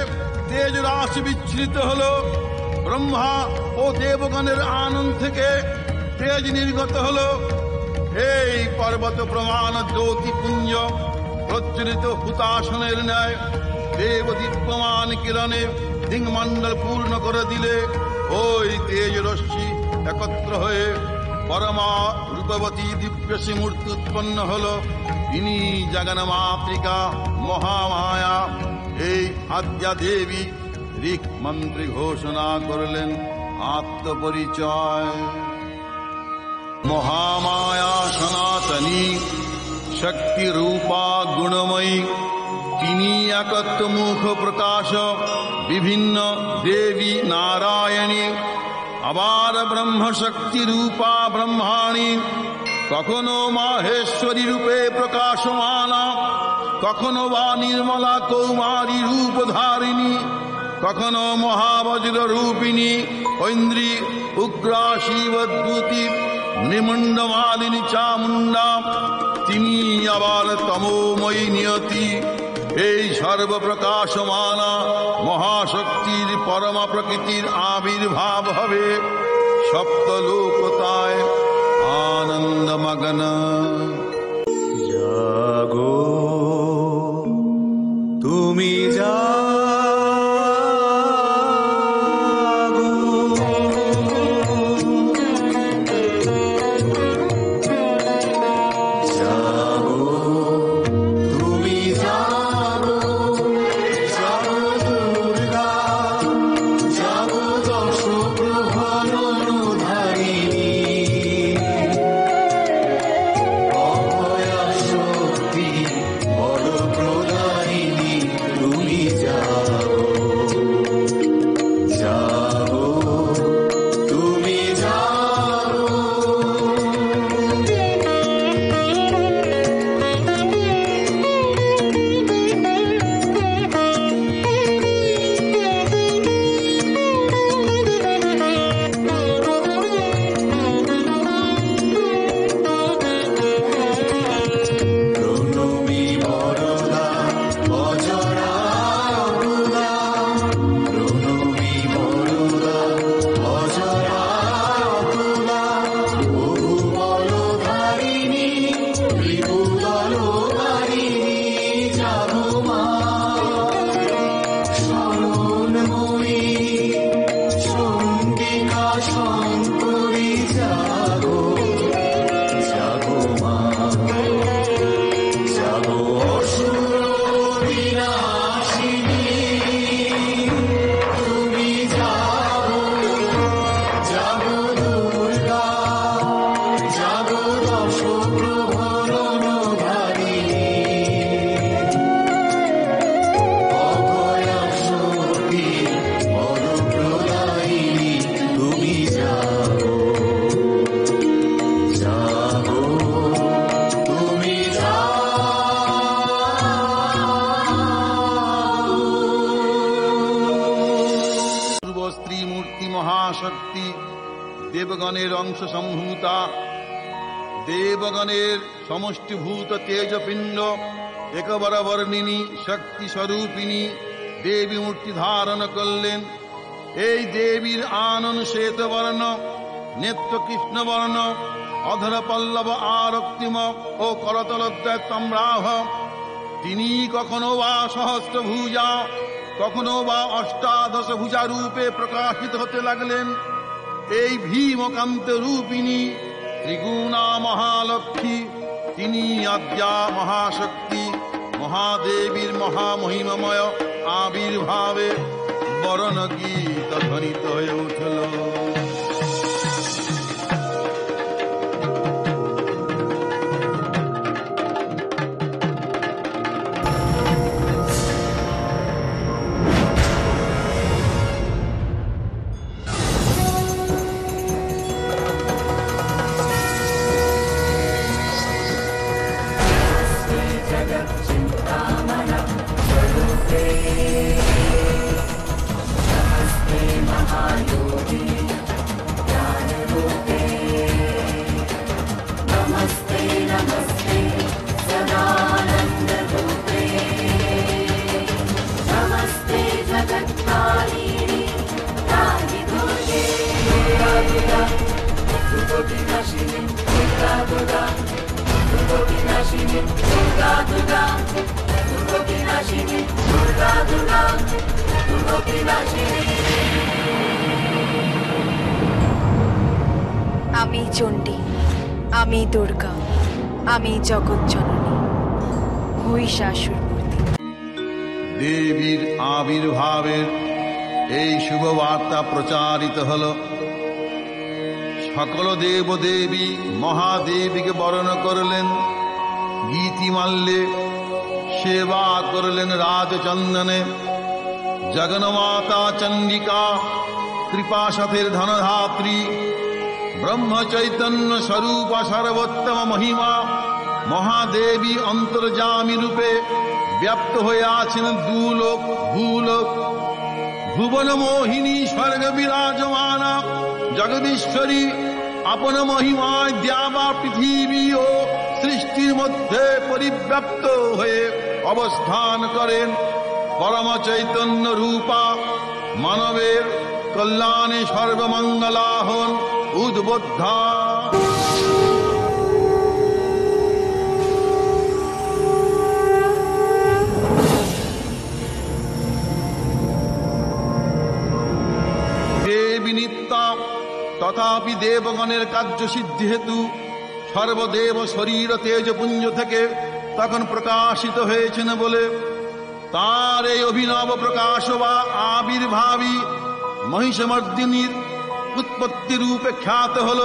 তেজ রাশি বিচ্ছুরিত হল। ব্রহ্মা ও দেবগণের আনন্দ থেকে তেজ নির্গত হল। এই পর্বত প্রমাণ জ্যোতিপুঞ্জ প্রজ্বলিত হুতাসনের ন্যায় দেব দীপ্যমান কিরণে দিংমণ্ডল পূর্ণ করে দিলে ওই তেজ রশ্মি একত্র হয়ে পরমা রূপবতী দিব্যসী মূর্তি উৎপন্ন হল। ইনি জগন্মাতৃকা মহামায়া। এই আদ্যা দেবী ঋক মন্ত্রী ঘোষণা করলেন আত্মপরিচয়। মহামায়া সনাতনী শক্তি রূপা গুণময়ী, তিনি একত্র মুখ প্রকাশ বিভিন্ন দেবী নারায়ণী। আবার ব্রহ্মশক্তি রূপা ব্রহ্মাণী, কখনো মাহেশ্বরী রূপে প্রকাশমানা, কখনো বা নির্মলা কৌমারী রূপধারিণী, কখনো মহাবজ্র রূপিণী ঐন্দ্রী উগ্রা শিবদ্ভূতি নৃমণ্ডমালিনী চামুণ্ডা। তিনি আবার তমোময়ী নিয়তি। এই সর্বপ্রকাশমানা মহাশক্তির পরমা প্রকৃতির আবির্ভাব হবে সপ্তলোকতায় আনন্দমগ্ন। জাগো তুমি মহাশক্তি দেবগণের অংশ সম্ভূতা, দেবগণের সমষ্টিভূত তেজপিণ্ড একবার বর্ণিনী শক্তি স্বরূপিণী দেবী মূর্তি ধারণ করলেন। এই দেবীর আনন শ্বেত বর্ণ, নেত্র কৃষ্ণ বর্ণ, অধর পল্লব আরক্তিম ও করতলোদ্বয় তাম্রাভ। তিনি কখনো বা সহস্রভুজা, কখনো বা অষ্টাদশ ভুজা রূপে প্রকাশিত হতে লাগলেন। এই ভীমকান্ত রূপিণী ত্রিগুণা মহালক্ষ্মী, তিনি আদ্যা মহাশক্তি মহাদেবীর মহামহিমময় আবির্ভাবে বরণ গীত ধ্বনিত হয়ে উঠল। जगत् चिन्तामणि বিনাশিনী দুর্গা দুর্গা দুর্গা বিনাশিনী দুর্গা দুর্গা দুর্গা বিনাশিনী দুর্গা দুর্গা দুর্গা বিনাশিনী। আমি চণ্ডী, আমি দুর্গা, আমি জগৎ জননী, মহিষাসুর মূর্তি। দেবীর আবির্ভাবের এই শুভ বার্তা প্রচারিত হল। সকল দেব দেবী মহাদেবীকে বরণ করলেন, গীতিমাল্যে সেবা করলেন রাজচন্দনে। জগন্মাতা চণ্ডিকা কৃপাশথের ধনধাত্রী, ব্রহ্ম চৈতন্য স্বরূপ সর্বোত্তম মহিমা মহাদেবী অন্তর্যামী রূপে ব্যাপ্ত হয়ে আছেন দুলোক ভূলোক। ভুবন মোহিনী স্বর্গ বিরাজমানা জগদীশ্বরী আপন মহিমায় দ্যাবা পৃথিবী ও সৃষ্টির মধ্যে পরিব্যাপ্ত হয়ে অবস্থান করেন। পরম চৈতন্য রূপা মানবের কল্যাণে সর্বমঙ্গলাহন উদ্বোদ্ধা। দেবী নিত্যা তথাপি দেবগণের কার্য সিদ্ধি হেতু সর্বদেব শরীর তেজপুঞ্জ থেকে তখন প্রকাশিত হয়েছেন বলে তার এই অভিনব প্রকাশ বা আবির্ভাবী মহিষমর্দিনীর উৎপত্তি রূপে খ্যাত হল।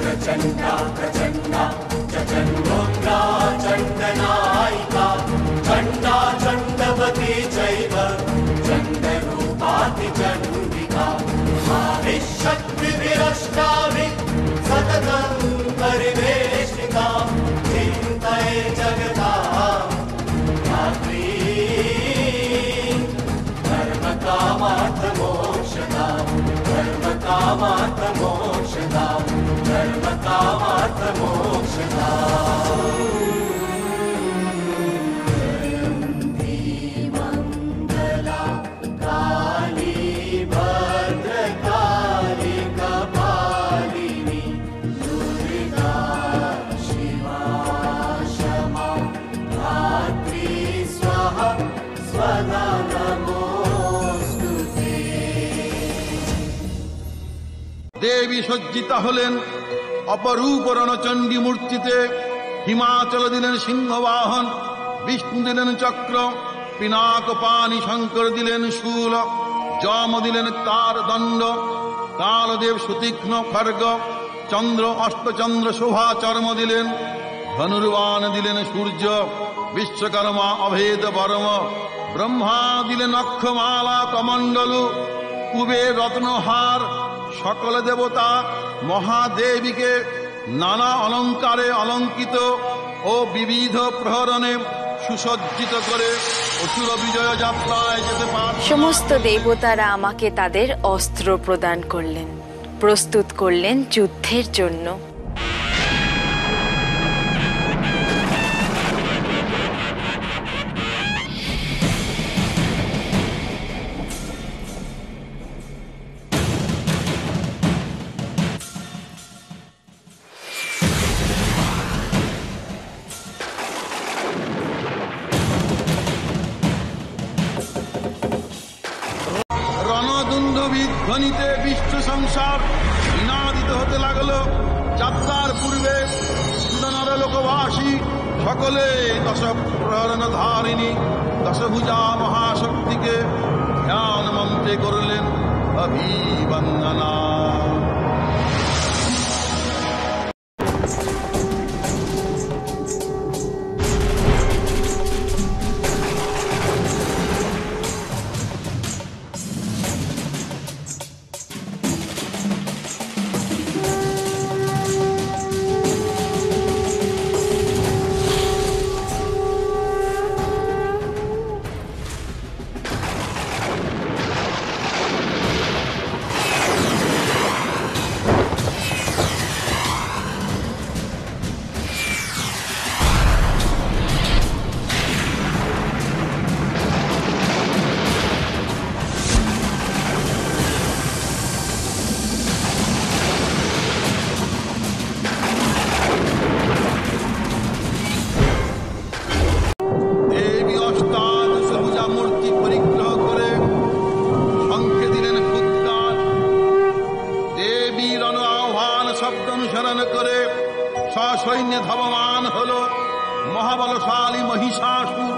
प्रचंडा प्रचंडा प्रचंडोग्र দেবী সজ্জিতা হলেন অপরূপ রণচণ্ডী মূর্তিতে। হিমাচল দিলেন সিংহবাহন, বিষ্ণু দিলেন চক্র, পিনাক পানি শঙ্কর দিলেন শূল, যম দিলেন তার দণ্ড, কালদেব সুতীক্ষ্ণ খড়গ, চন্দ্র অষ্টচন্দ্র শোভা চর্ম দিলেন, ধনুর্বাণ দিলেন সূর্য, বিশ্বকর্মা অভেদ বর্ম, ব্রহ্মা দিলেন অক্ষমালা কমণ্ডলু, কুবের রত্নহার। সকল দেবতা মহাদেবীকে নানা অলঙ্কারে অলঙ্কিত ও বিবিধ প্রহরণে সুসজ্জিত করে অসুর বিজয় যাত্রায় যেতে পারে। সমস্ত দেবতারা আমাকে তাদের অস্ত্র প্রদান করলেন, প্রস্তুত করলেন যুদ্ধের জন্য। ধ্বনিতে বিশ্ব সংসার বিনাদিত হতে লাগলো। যাত্রার পূর্বে সুদনর লোকবাসী সকলে দশ প্রহরণ ধারিণী দশভুজা মহাশক্তিকে ধ্যান মন্ত্রে করলেন অভিবন্দনা। সৈন্য ধাবমান হল মহাবলশালী মহিষাসুর।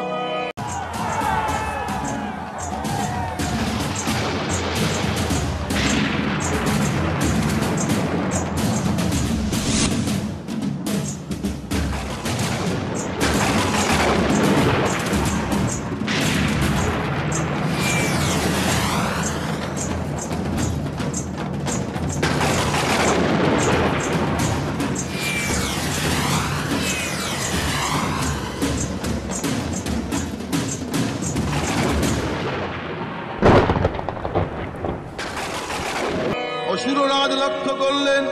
অসুররাজ লক্ষ্য করলেন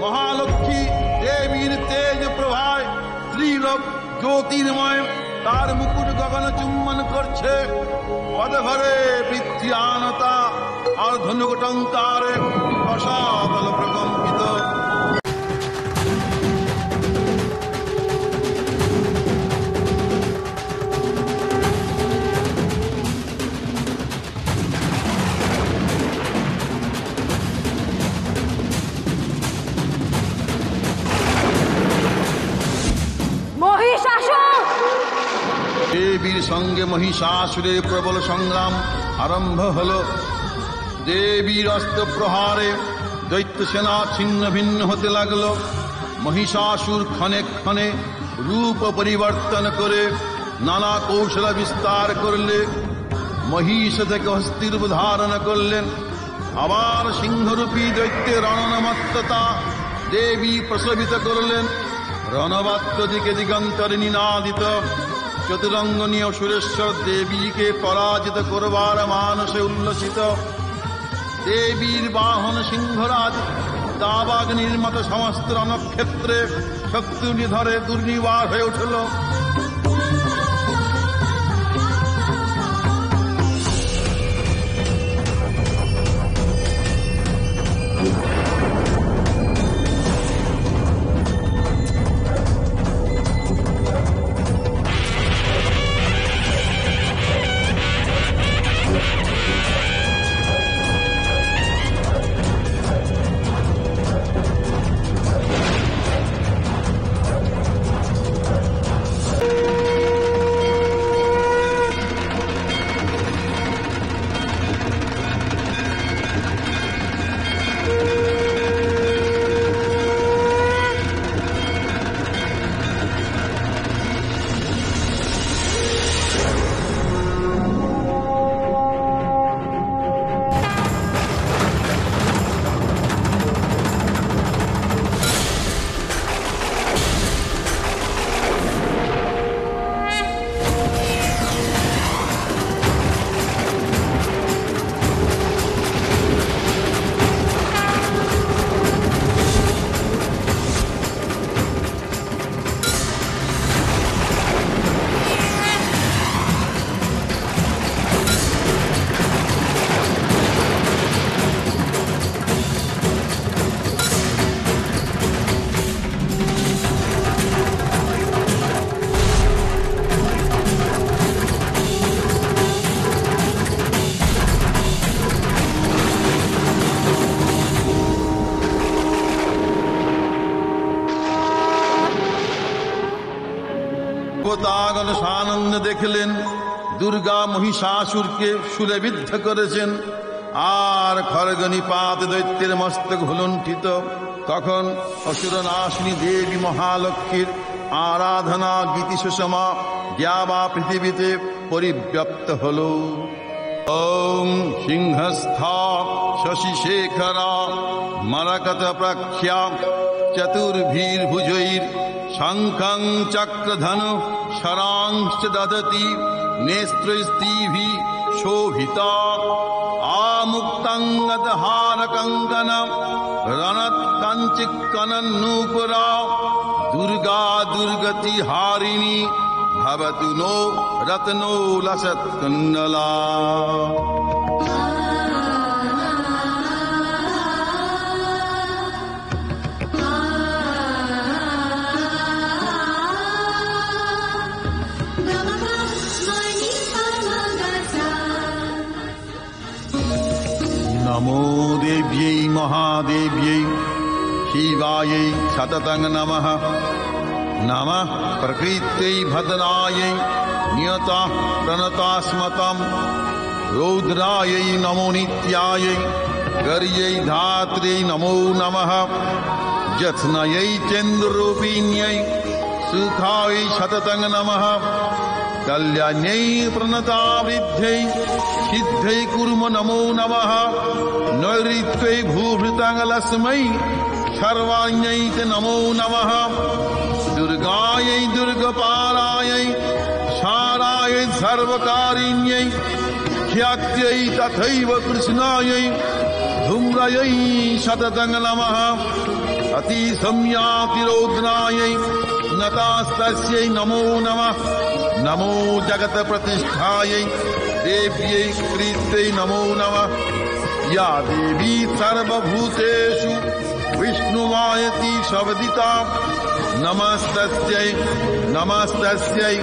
মহালক্ষ্মী দেবীর তেজ প্রভায় ত্রিলোক জ্যোতির্ময়, তার মুকুট গগন চুম্বন করছে। পদঘরে বিদ্যানতা আর ধনুক টঙ্কারে রসাতল প্রকম্পিত। দেবীর সঙ্গে মহিষাসুরের প্রবল সংগ্রাম আরম্ভ হল। দেবীর অস্ত্র প্রহারে দৈত্য সেনা ছিন্ন ভিন্ন হতে লাগল। মহিষাসুর ক্ষণে ক্ষণে রূপ পরিবর্তন করে নানা কৌশল বিস্তার করলে। মহিষ থেকে হস্তির রূপ ধারণ করলেন। আবার সিংহরূপী দৈত্যের রণনমত্ততা দেবী প্রসবিত করলেন। রণবাদ্য দিকে দিগন্তরে নিনাদিত। চতুরঙ্গনীয় সুরেশ্বর দেবীকে পরাজিত করবার মানসে উল্লসিত। দেবীর বাহন সিংহরাজ দাবাগ্নির মতো সমস্ত রণক্ষেত্রে শক্তি ধরে দুর্নিবার হয়ে উঠল। দেবতাগণ সানন্দ দেখলেন দুর্গা মহিষাসুরকে শুলে বিদ্ধ করেছেন, আর খড়গনিপাত দৈত্যের মস্তক ভুলুণ্ঠিত। তখন অসুরনাশিনী দেবী মহালক্ষ্মীর আরাধনা গীতি সুষমা দ্যাবা পৃথিবীতে পরিব্যাপ্ত হল। ওম সিংহস্থা শশিশেখরা মরকত প্রখ্যা চতুর্ভীর্ভুজৈর শঙ্খং চক্রধনু শরাংশ্চ দদতি নেত্রস্তিভি শোভিতা আমুক্তঙ্গদহার কঙ্কন রণৎকঞ্চিৎকনন্নূপুরা দুর্গা দুর্গতি হারিণী ভবতু নো রত্নো লসৎকুণ্ডলা। नमो देव्यै महादेव्यै शिवायै सततं नमः। नमः प्रकृत्यै भद्रायै नियतः प्रणतास्मतं रौद्रायै नमो नित्यायै गर्यै धात्र्यै नमो नमः। जत्नयै चन्द्ररूपिण्यै सुखायै सततं नमः। कल्याण्यै प्रणतावृद्ध्यै सिद्ध्यै कुर्म नमो नमः। नैऋत्यै भूभृताङ्गलक्ष्मै सर्वाण्यै च नमो नमः। दुर्गायै दुर्गपारायै सारायै सर्वकारिण्यै ख्यात्यै तथैव कृष्णायै धूम्रायै सततं नमः। अतिसंयातिरौद्रायै नतास्तस्यै नमो नमः। नमो जगत प्रतिष्ठायै देव्यै कृत्यै नमो नमः। या देवी सर्वभूतेषु विष्णुमायति शब्दिता नमस्तस्यै नमस्तस्यै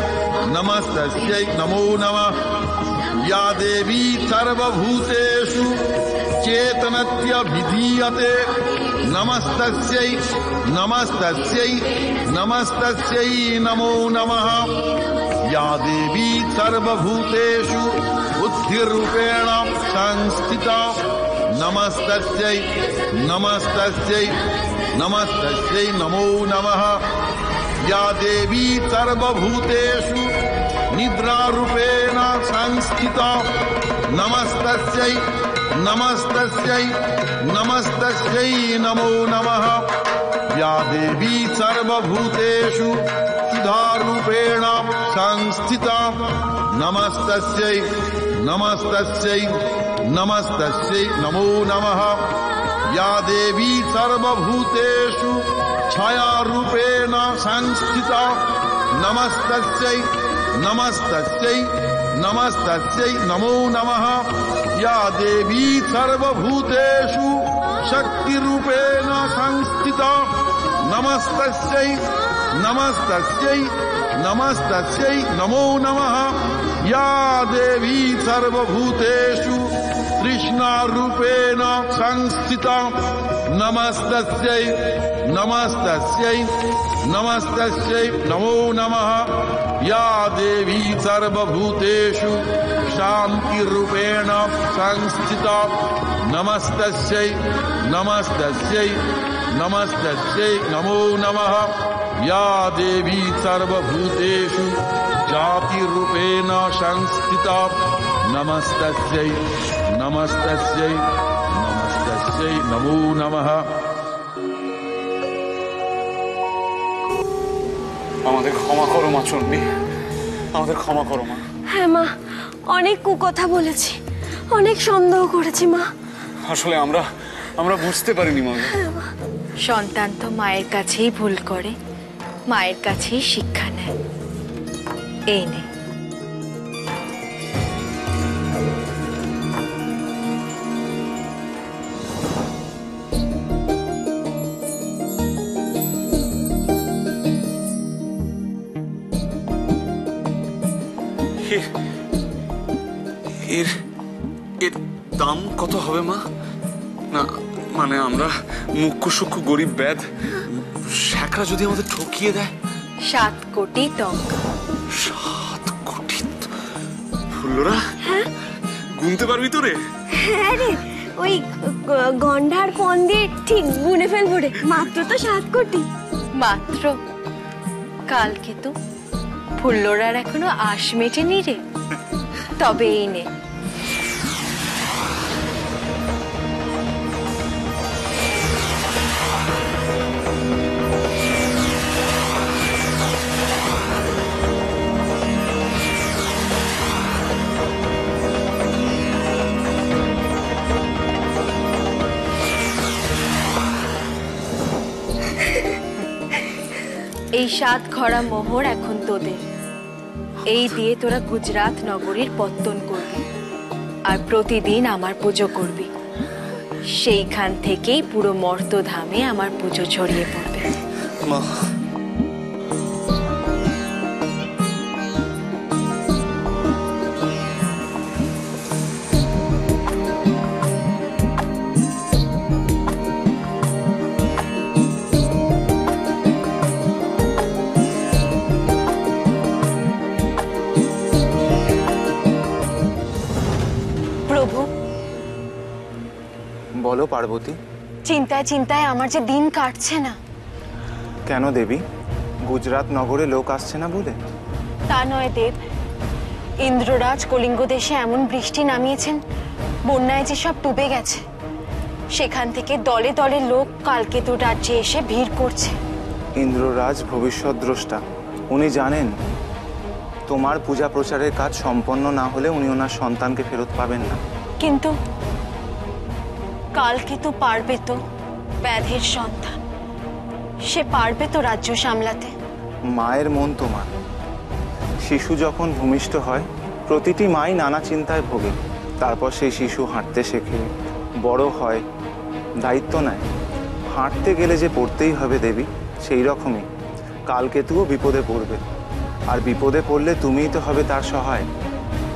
नमस्तस्यै नमो नमः। या देवी सर्वभूतेषु चेतनत्यभिधीयते नमस्तस्यै नमस्तस्यै नमस्तस्यै नमो नमः। या देवी सर्वभूतेषु बुद्धिरूपेण संस्थिता नमस्तस्यै नमस्तस्यै नमस्तस्यै नमो नमः। या देवी सर्वभूतेषु निद्रारूपेण संस्थिता नमस्तस्यै नमस्तस्यै नमस्तस्यै नमो नमः। या देवी सर्वभूतेषु सुधारूपेण संस्थिता नमस्तस्यै नमस्तस्यै नमस्तस्यै नमो नमः। या देवी सर्वभूतेषु छायारूपेण संस्थिता नमस्तस्यै नमस्तस्यै नमस्तस्यै नमो नमः। या देवी सर्वभूतेषु शक्तिरूपेण संस्थिता नमस्तस्यै नमस्तस्यै नमस्तस्यै नमो नमः। या देवी सर्वभूतेषु तृष्णारूपेण संस्थिता नमस्तस्यै नमस्तस्यै नमस्तस्यै नमो नमः। या देवी सर्वभूतेषु शान्तिरूपेण संस्थिता नमस्तस्यै नमस्तस्यै नमस्तस्यै नमो नमः। या देवी सर्वभूतेषु जातिरूपेण संस्थिता नमस्तस्यै नमस्तस्यै नमस्तस्यै नमो नमः। আমাদের ক্ষমা করো মা চণ্ডী, আমাদের ক্ষমা করো মা। হ্যাঁ মা, অনেক কুকথা বলেছি, অনেক সন্দেহ করেছি মা। আসলে আমরা বুঝতে পারিনি মা। সন্তান তো মায়ের কাছেই ভুল করে, মায়ের কাছেই শিক্ষা নেয়। এই নে। এর দাম কত হবে মা? না মানে আমরা মুখ্য সূক্ষ্ম গরিব ব্যাধ, শ্যাকরা যদি আমাদের ঠকিয়ে দেয়। 7 কোটি টঙ্কা। 7 কোটি। ফুল্লরা, গুনতে পারবি তো রে? হ্যাঁ রে, ওই গন্ডার পন দিয়ে ঠিক গুনে ফেলবো রে। মাত্র তো 7 কোটি। মাত্র? কালকে তো ফুল্লরার এখনো আশ মেটেনি রে। তবে এই নে, এই 7 ঘড়া মোহর এখন তোদের। এই দিয়ে তোরা গুজরাট নগরীর পত্তন করবি আর প্রতিদিন আমার পুজো করবি। সেইখান থেকেই পুরো মর্তধামে আমার পুজো ছড়িয়ে পড়বে। মা, প্রভু, বলো পার্বতী। চিন্তায় চিন্তায় আমার যে দিন কাটছে না। কেন দেবী? গুজরাট নগরে লোক আসছে না বলে? তা নয় দেব, ইন্দ্ররাজ কলিঙ্গ দেশে এমন বৃষ্টি নামিয়েছেন, বন্যায় যে সব ডুবে গেছে। সেখান থেকে দলে দলে লোক কালকেতু রাজ্যে এসে ভিড় করছে। ইন্দ্ররাজ ভবিষ্যৎ দ্রষ্টা, উনি জানেন তোমার পূজা প্রচারের কাজ সম্পন্ন না হলে উনি ওনার সন্তানকে ফেরত পাবেন না। কিন্তু কালকেতু পারবে তো? ব্যাধের সন্তান, সে পারবে তো রাজ্য সামলাতে? মায়ের মন তোমার। শিশু যখন ভূমিষ্ঠ হয়, প্রতিটি মাই নানা চিন্তায় ভোগে। তারপর সেই শিশু হাঁটতে শেখে, বড় হয়, দায়িত্ব নেয়। হাঁটতে গেলে যে পড়তেই হবে দেবী, সেই রকমই কালকেতুও বিপদে পড়বে। আর বিপদে পড়লে তুমিই তো হবে তার সহায়।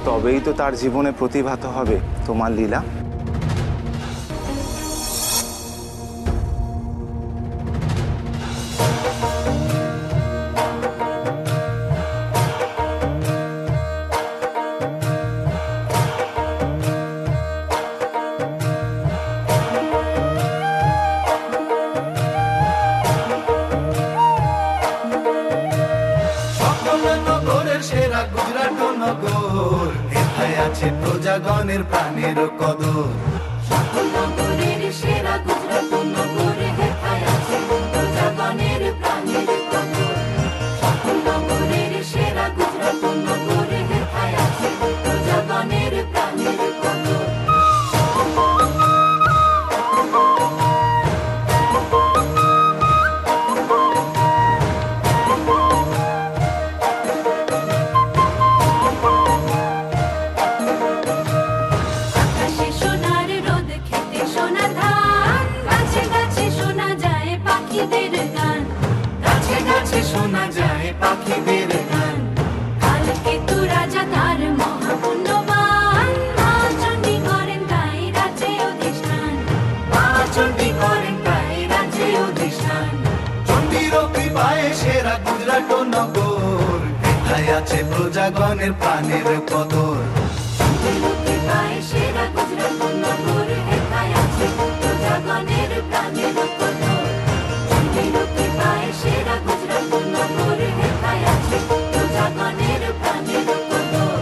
তবেই তো তার জীবনে প্রতিভাত হবে তোমার লীলা। সেরা গুজরাট নগর, এথায় আছে প্রজাগণের প্রাণের কদর। সকল নগরের সেরা গুজরাট নগর, এথায় আছে প্রজাগণের প্রাণের কদর। সকল নগরের সেরা গুজরাট নগর, এথায় আছে প্রজাগণের প্রাণের কদর। শোনা যায় পাখিদের গান। কালকেতু রাজা তার মহাপুণ্যবান, মা চণ্ডী করেন তাই রাজ্যে অধিষ্ঠান। মা চণ্ডী করেন তাই রাজ্যে অধিষ্ঠান। চণ্ডীর কৃপায় সেরা গুজরাট নগর, এথায় আছে প্রজাগণের প্রাণের কদর। চণ্ডীর কৃপায় সেরা গুজরাট নগর, এথায় আছে প্রজাগণের প্রাণের কদর। চণ্ডীর কৃপায় সেরা গুজরাট নগর, এথায় আছে প্রজাগণের প্রাণের কদর।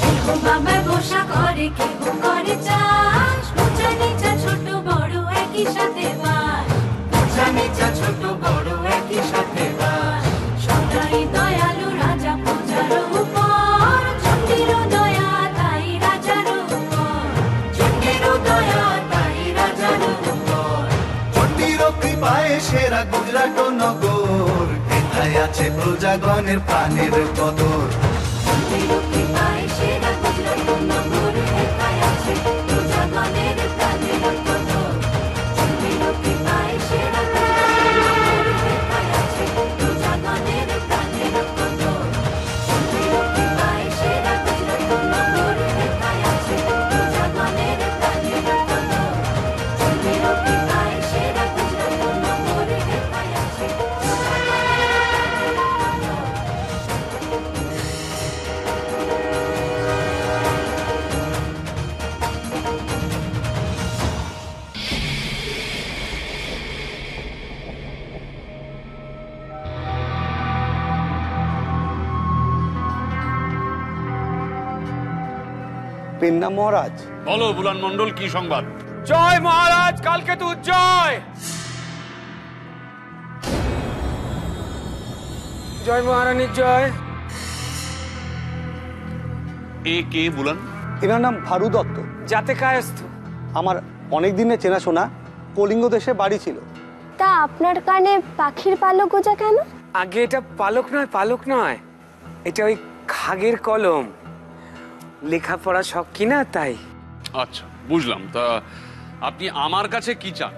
কেহ বাবার বসা করে, কেহ করে চাষ। উঁচা নিচা ছোট বড় একই সাথে বাস। উঁচা নিচা ছোট বড় একই সাথে বাস। সদাই দয়ালু রাজা প্রজার উপর, চণ্ডীর দয়া তাই রাজার উপর। চণ্ডীর দয়া তাই রাজার উপর। চণ্ডীর কৃপায় সেরা গুজরাট নগর, এথায় আছে প্রজাগণের প্রাণের কদর। চণ্ডীর কৃপায় সেরা গুজরাট নগর, এথায় আছে প্রজাগণের প্রাণের কদর। চণ্ডীর কৃপায় সেরা গুজরাট নগর, এথায় আছে প্রজাগণের প্রাণের কদর। চণ্ডীর কৃপায় পেন্না মহারাজ। বলো বুলান মণ্ডল, কি সংবাদ? জয় মহারাজ, কালকে তো জয়। জয় মহারানীর জয়। এ কে বুলান? এনার নাম ভারু দত্ত। যাতে কায়স্থ। আমার অনেক দিনের চেনাশোনা, কলিঙ্গ দেশে বাড়ি ছিল। তা আপনার কানে পাখির পালক গোজা কেন? আগে এটা পালক নয়, পালক নয়, এটা ওই খাগের কলম। লেখাপড়া শখ কিনা তাই। আচ্ছা, বুঝলাম। তা আপনি আমার কাছে কি চান?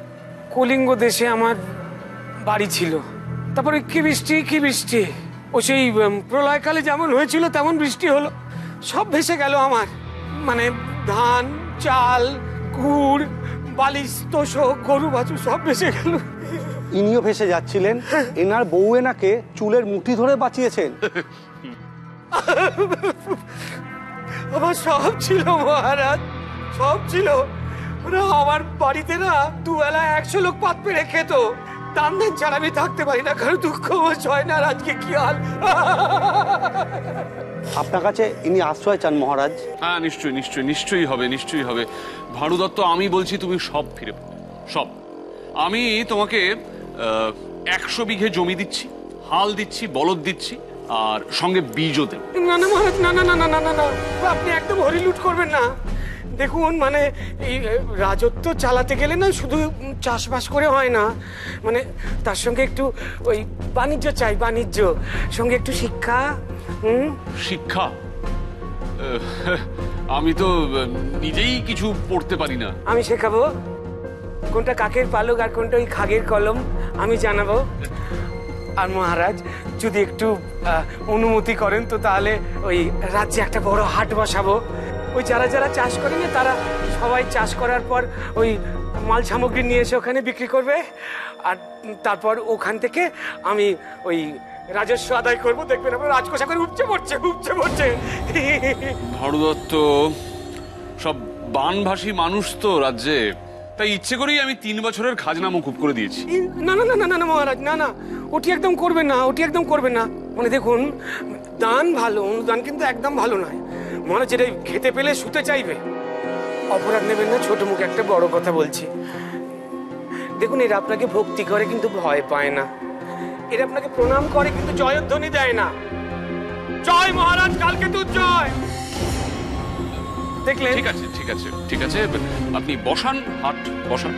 কলিঙ্গ দেশে আমার বাড়ি ছিল, তারপরে কি বৃষ্টি কি বৃষ্টি। ও সেই প্রলয়কালে যেমন হয়েছিল তেমন বৃষ্টি হলো, সব ভেসে গেল আমার। মানে ধান, চাল, গুড়, বালিশ, তোষক, গরু বাছুর সব ভেসে গেল। ইনিও ভেসে যাচ্ছিলেন, এনার বউ এনাকে চুলের মুঠি ধরে বাঁচিয়েছেন। আমার সব ছিল মহারাজ, সব ছিল। ওরা আমার বাড়িতে না দুবেলা 100 লোক পাত পেরে খেত। দান দেন ছাড়া আমি থাকতে পারি না, কারণ দুঃখ হয় না। আজকে কি হাল। আপনার কাছে ইনি আশ্রয় চান মহারাজ। হ্যাঁ, নিশ্চয়ই নিশ্চয়ই নিশ্চয়ই হবে, নিশ্চয়ই হবে। ভানু দত্ত, আমি বলছি তুমি সব ফিরে পাবে, সব। আমি তোমাকে 100 বিঘে জমি দিচ্ছি, হাল দিচ্ছি, বলদ দিচ্ছি, আর সঙ্গে বীজও দেব। না না মহারাজ, না না না না না না, আপনি একদম হরিলুট করবেন না। দেখুন, মানে এই রাজত্ব চালাতে গেলে না শুধু চাষবাস করে হয় না, মানে তার সঙ্গে একটু ওই বাণিজ্য চাই, বাণিজ্য সঙ্গে একটু শিক্ষা। শিক্ষা? আমি তো নিজেই কিছু পড়তে পারি না। আমি শেখাবো কোনটা কাকের পালক আর কোনটা ওই খাগের কলম, আমি জানাবো। আর মহারাজ যদি একটু অনুমতি করেন তো তাহলে ওই রাজ্যে একটা বড় হাট বসাবো। ওই যারা যারা চাষ করে না তারা সবাই চাষ করার পর ওই মাল সামগ্রী নিয়ে এসে ওখানে বিক্রি করবে, আর তারপর ওখান থেকে আমি ওই রাজস্ব আদায় করবো। দেখবেন আমার রাজকোষা করে উপচে পড়ছে, উপচে পড়ছে। ভানু দত্ত সব বানভাসী মানুষ তো রাজ্যে, তাই ইচ্ছে করেই আমি 3 বছরের খাজনা মকুব করে দিয়েছি। না না না না না মহারাজ, না না, ওটি একদম করবেন না, ওটি একদম করবেন না। মানে দেখুন, দান ভালো, অনুদান কিন্তু একদম ভালো নয়। মহারাজ যেটা খেতে পেলে শুতে চাইবে। অপরাধ নেবেন না, ছোট মুখে একটা বড় কথা বলছি। দেখুন, এরা আপনাকে ভক্তি করে কিন্তু ভয় পায় না, এরা আপনাকে প্রণাম করে কিন্তু জয়ধ্বনি দেয় না। জয় মহারাজ, কালকে তো জয়। দেখলেন? ঠিক আছে ঠিক আছে ঠিক আছে, আপনি বসান, হাট বসান।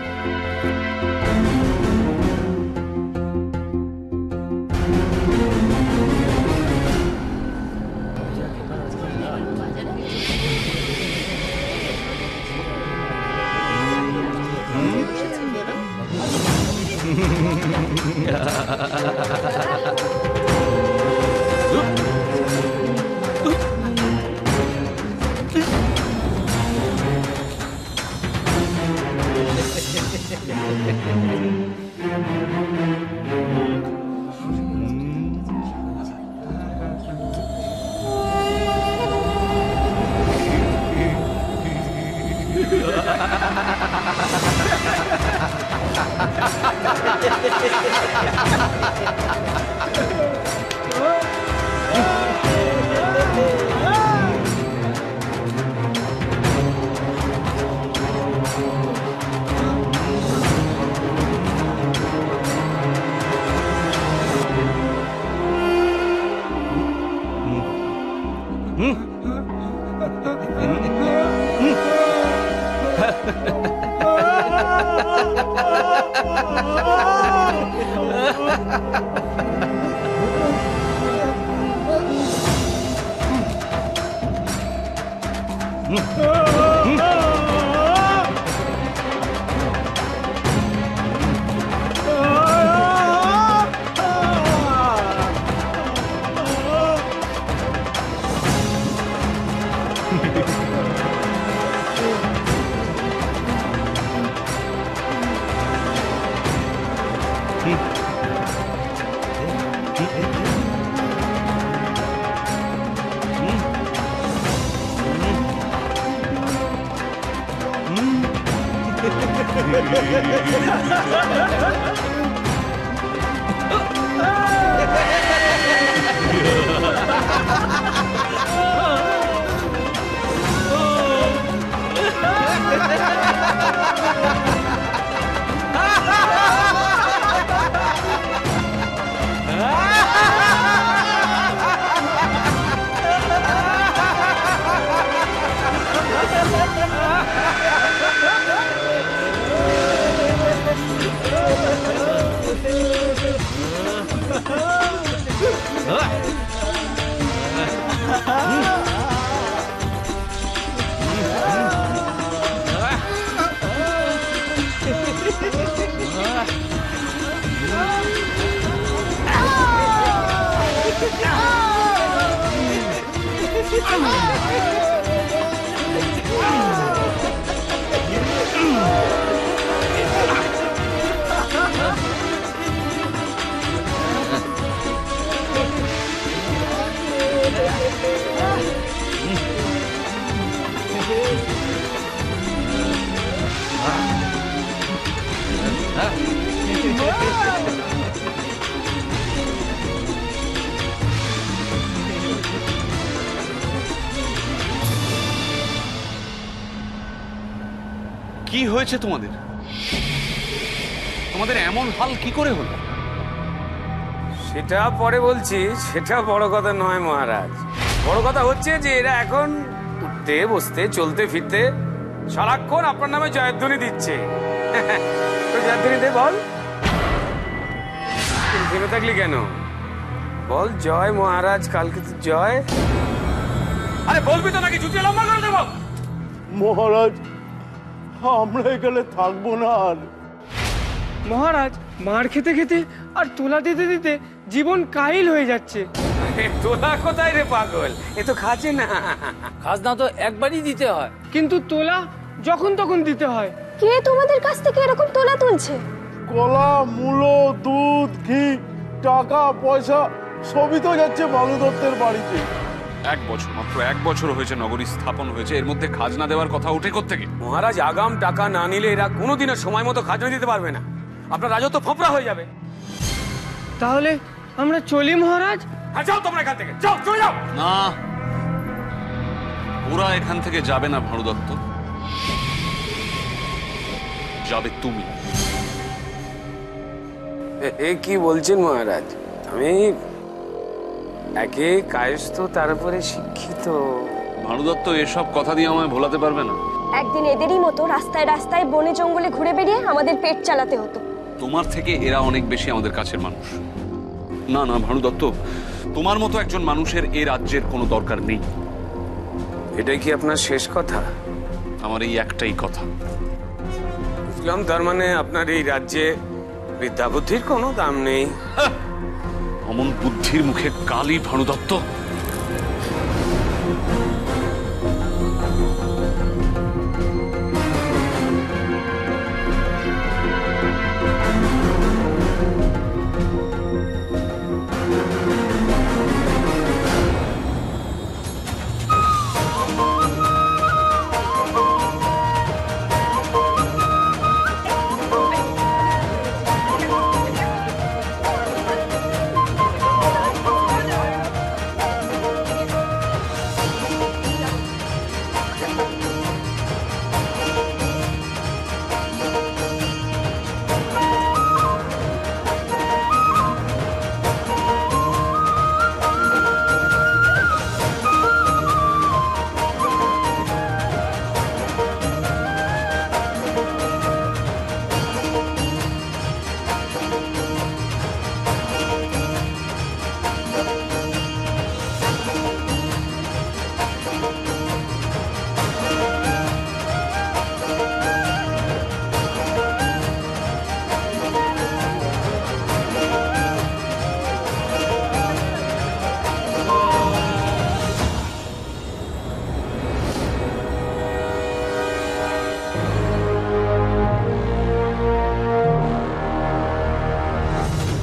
কি হয়েছে তোমাদের? তোমাদের এমন হাল কি করে হলো? সেটা পরে বলছি, সেটা বড় কথা নয় মহারাজ। বড় কথা হচ্ছে যে এরা এখন উঠতে বসতে চলতে ফিরতে সারাক্ষণ আপনার নামে জয়ধ্বনি দিচ্ছে। জয়ধ্বনি দে, বল। থেমে থাকলি কেন? বল জয় মহারাজ, কালকে তো জয়। আরে বলবি তো নাকি জুতিয়ে লম্বা করে দেবো? মহারাজ, আমরা এখানে থাকবো না আর। মহারাজ, মার খেতে খেতে আর তোলা দিতে দিতে জীবন কাহিল হয়ে যাচ্ছে। তোলা কোথায় রে পাগল, এ তো খাচ্ছে না। খাজনা তো একবারই দিতে হয়, কিন্তু তোলা যখন তখন দিতে হয়। কে তোমাদের কাছ থেকে এরকম তোলা তুলছে? কলা, মূলো, দুধ, ঘি, টাকা পয়সা সবই তো যাচ্ছে ভানু দত্তের বাড়িতে। মাত্র এক বছর হয়েছে নগরী স্থাপন হয়েছে, এর মধ্যে খাজনা দেওয়ার কথা উঠে কোত্থেকে? মহারাজ, আগাম টাকা না নিলে এরা কোনোদিনও সময় মতো খাজনা দিতে পারবে না। আপনার রাজত্ব ফোপড়া হয়ে যাবে। তাহলে আমরা চলি মহারাজ। আর যাও তোমরা এখান থেকে, যাও, চলে যাও। না, ওরা এখান থেকে যাবে না ভানু দত্ত, যাবে তুমি। এ কি বলছেন মহারাজ? আমি একে কায়স্থ, তার উপরে শিক্ষিত। ভানু দত্ত এসব কথা দিয়ে আমায় ভোলাতে পারবে না। একদিন এদেরই মতো রাস্তায় রাস্তায় বনে জঙ্গলে ঘুরে বেরিয়ে আমাদের পেট চালাতে হতো। তোমার থেকে এরা অনেক বেশি আমাদের কাছের মানুষ। না না ভানু দত্ত, তোমার মতো একজন মানুষের এ রাজ্যের কোনো দরকার নেই। এটাই কি আপনার শেষ কথা? আমার এই একটাই কথা। বুঝলাম, তার মানে আপনার এই রাজ্যে বিদ্যা বুদ্ধির কোনো দাম নেই। অমন বুদ্ধির মুখে কালি ভানু দত্ত।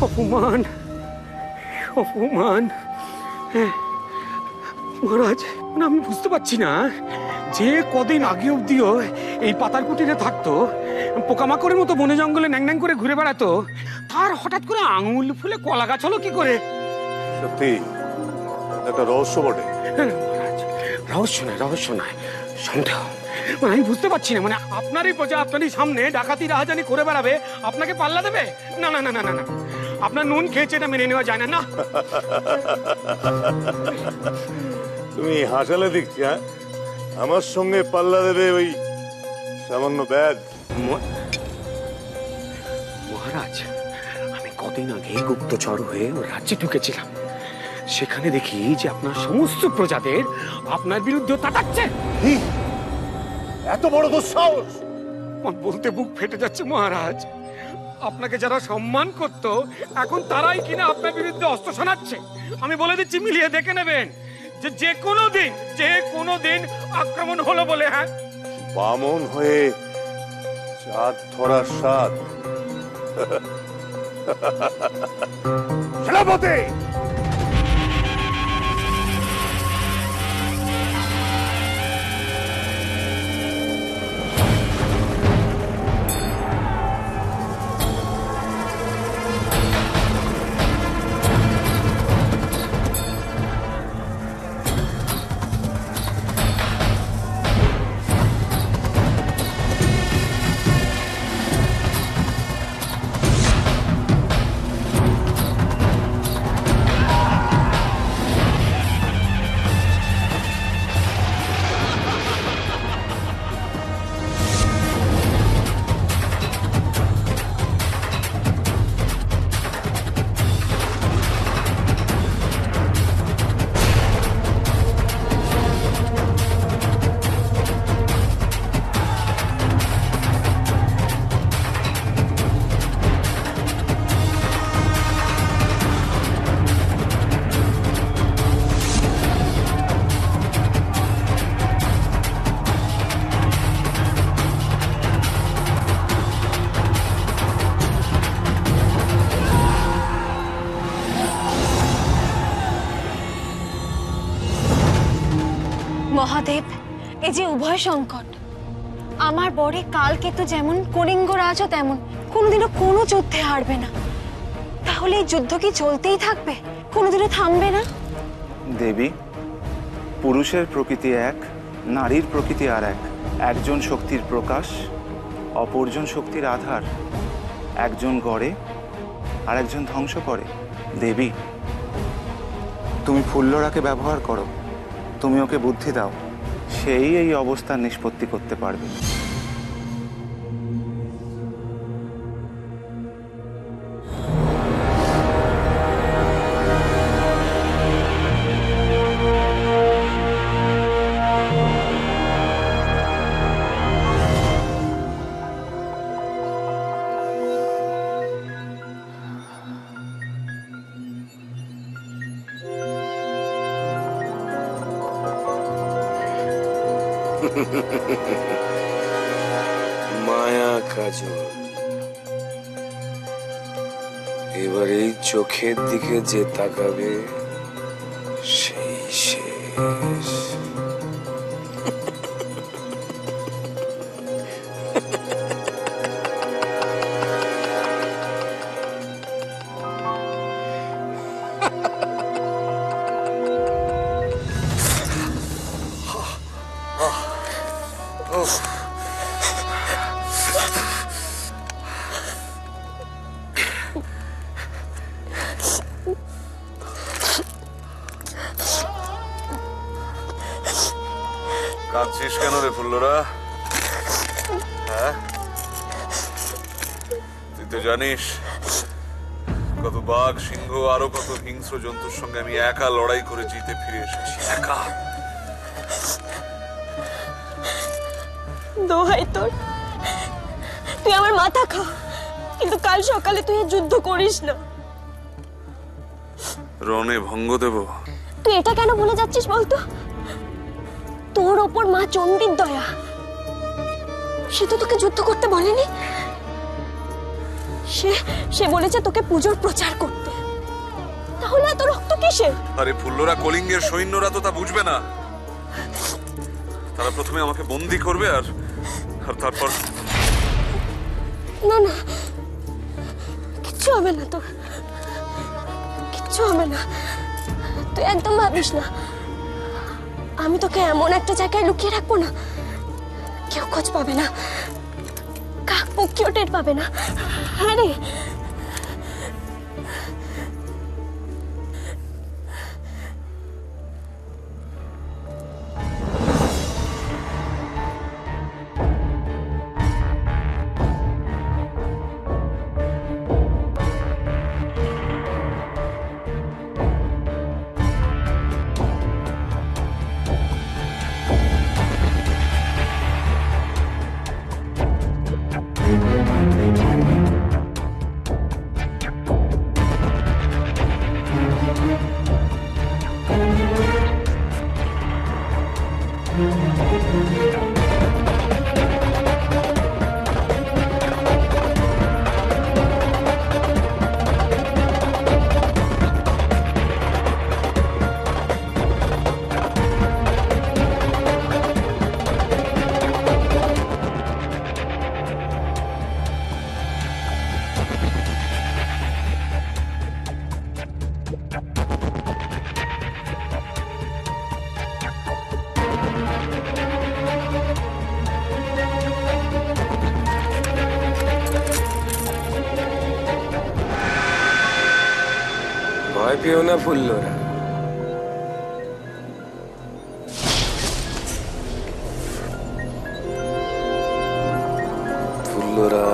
অপমান, অপমান। মহারাজ, আমি বুঝতে পারছি না, যে কদিন আগে অব্দিও এই পাতার কুটিরে থাকতো, পোকামাকড়ের মতো বনে জঙ্গলে ন্যাং ন্যাং করে ঘুরে বেড়াতো, তার হঠাৎ করে আঙুল ফুলে কলা গাছ হলো কি করে? সত্যি একটা রহস্য বটে। মহারাজ, রহস্য নয়, রহস্য নয়, সন্দেহ। মানে আমি বুঝতে পারছি না, মানে আপনারই প্রজা আপনারই সামনে ডাকাতি রাহাজানি করে বেড়াবে, আপনাকে পাল্লা দেবে? না না না না না, আপনার নুন খেয়েছে, এটা মেনে নেওয়া যায় না। না, তুমি হাসালে দেখছি। হ্যাঁ, আমার সঙ্গে পাল্লা দেবে ওই সামান্য ব্যাগ? মহারাজ, আমি কদিন আগে গুপ্তচর হয়ে ওর রাজ্যে ঢুকেছিলাম। সেখানে দেখি যে আপনার সমস্ত প্রজাদের আপনার বিরুদ্ধে তাকাচ্ছে। এত বড় দুঃসাহস! আমার বলতে বুক ফেটে যাচ্ছে মহারাজ। আপনাকে যারা সম্মান করত এখন তারাই কিনা আপনার বিরুদ্ধে অস্ত্র শোনাচ্ছে। আমি বলে দিচ্ছি, মিলিয়ে দেখে নেবেন যে কোনো দিন আক্রমণ হলো বলে। হ্যাঁ, বামন হয়ে চাঁদ ধরার স্বাদ। সেনাপতি, মহাদেব, এই যে উভয় সংকট, আমার বরে কালকেতু যেমন কলিঙ্গ রাজও তেমন, কোনোদিনও কোনো যুদ্ধে হারবে না। তাহলে এই যুদ্ধ কি চলতেই থাকবে, কোনোদিনও থামবে না? দেবী, পুরুষের প্রকৃতি এক, নারীর প্রকৃতি আর এক। একজন শক্তির প্রকাশ, অপরজন শক্তির আধার। একজন গড়ে আর একজন ধ্বংস করে। দেবী, তুমি ফুল্লরাকে ব্যবহার করো, তুমি ওকে বুদ্ধি দাও, সেই এই অবস্থার নিষ্পত্তি করতে পারবে। মায়া কাজল, এবার এই চোখের দিকে যে তাকাবে সেই শেষ। কাঁদছিস কেন রে ফুল্লরা? হ্যাঁ, তুই তো জানিস কত বাঘ, সিংহ, আরো কত হিংস্র জন্তুর সঙ্গে আমি একা লড়াই করে জিতে ফিরে এসেছি। একা। দোহাই তোর, তুই আমার মাথা খা, কিন্তু কাল সকালে তুই যুদ্ধ করিস না। রণে ভঙ্গ দেব? তুই এটা কেন ভুলে যাচ্ছিস বলতো? তোর ওপর মা চণ্ডীর দয়া, সে তো তোকে যুদ্ধ করতে বলেনি। সে বলেছে তোকে পুজোর প্রচার করতে। তাহলে এত রক্ত কিসের? আরে ফুল্লরা, কলিঙ্গের সৈন্যরা তো তা বুঝবে না। তারা প্রথমে আমাকে বন্দি করবে আর তারপর। না না, কিচ্ছু হবে না তোর, কিচ্ছু হবে না। তুই একদম ভাবিস না। আমি তোকে এমন একটা জায়গায় লুকিয়ে রাখবো না, কেউ খোঁজ পাবে না, কাক পক্ষীও টের পাবে না। হ্যাঁ রে, পেও না ফুল্লরা। ফুল্লরা,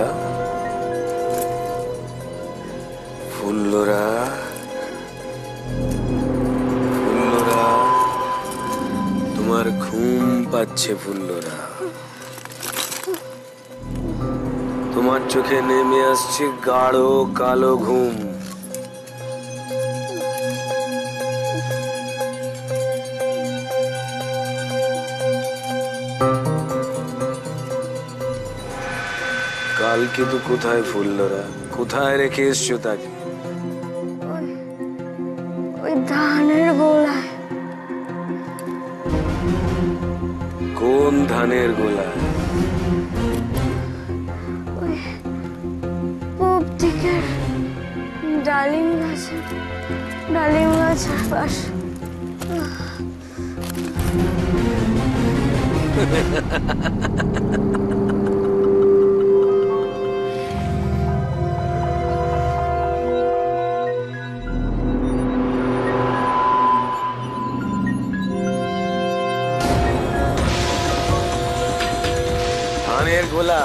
ফুল্লরা, ফুল্লরা, তোমার ঘুম পাচ্ছে ফুল্লরা। তোমার চোখে নেমে আসছে গাঢ় কালো ঘুম। কালকে তো কোথায় ফুল্লরা, কোথায় রেখে এসছো তাকে? ওই ধানের গোলায়। কোন ধানের গোলায়? ওই পূব দিকের ডালিম গাছের পাশে। ধানের গোলা।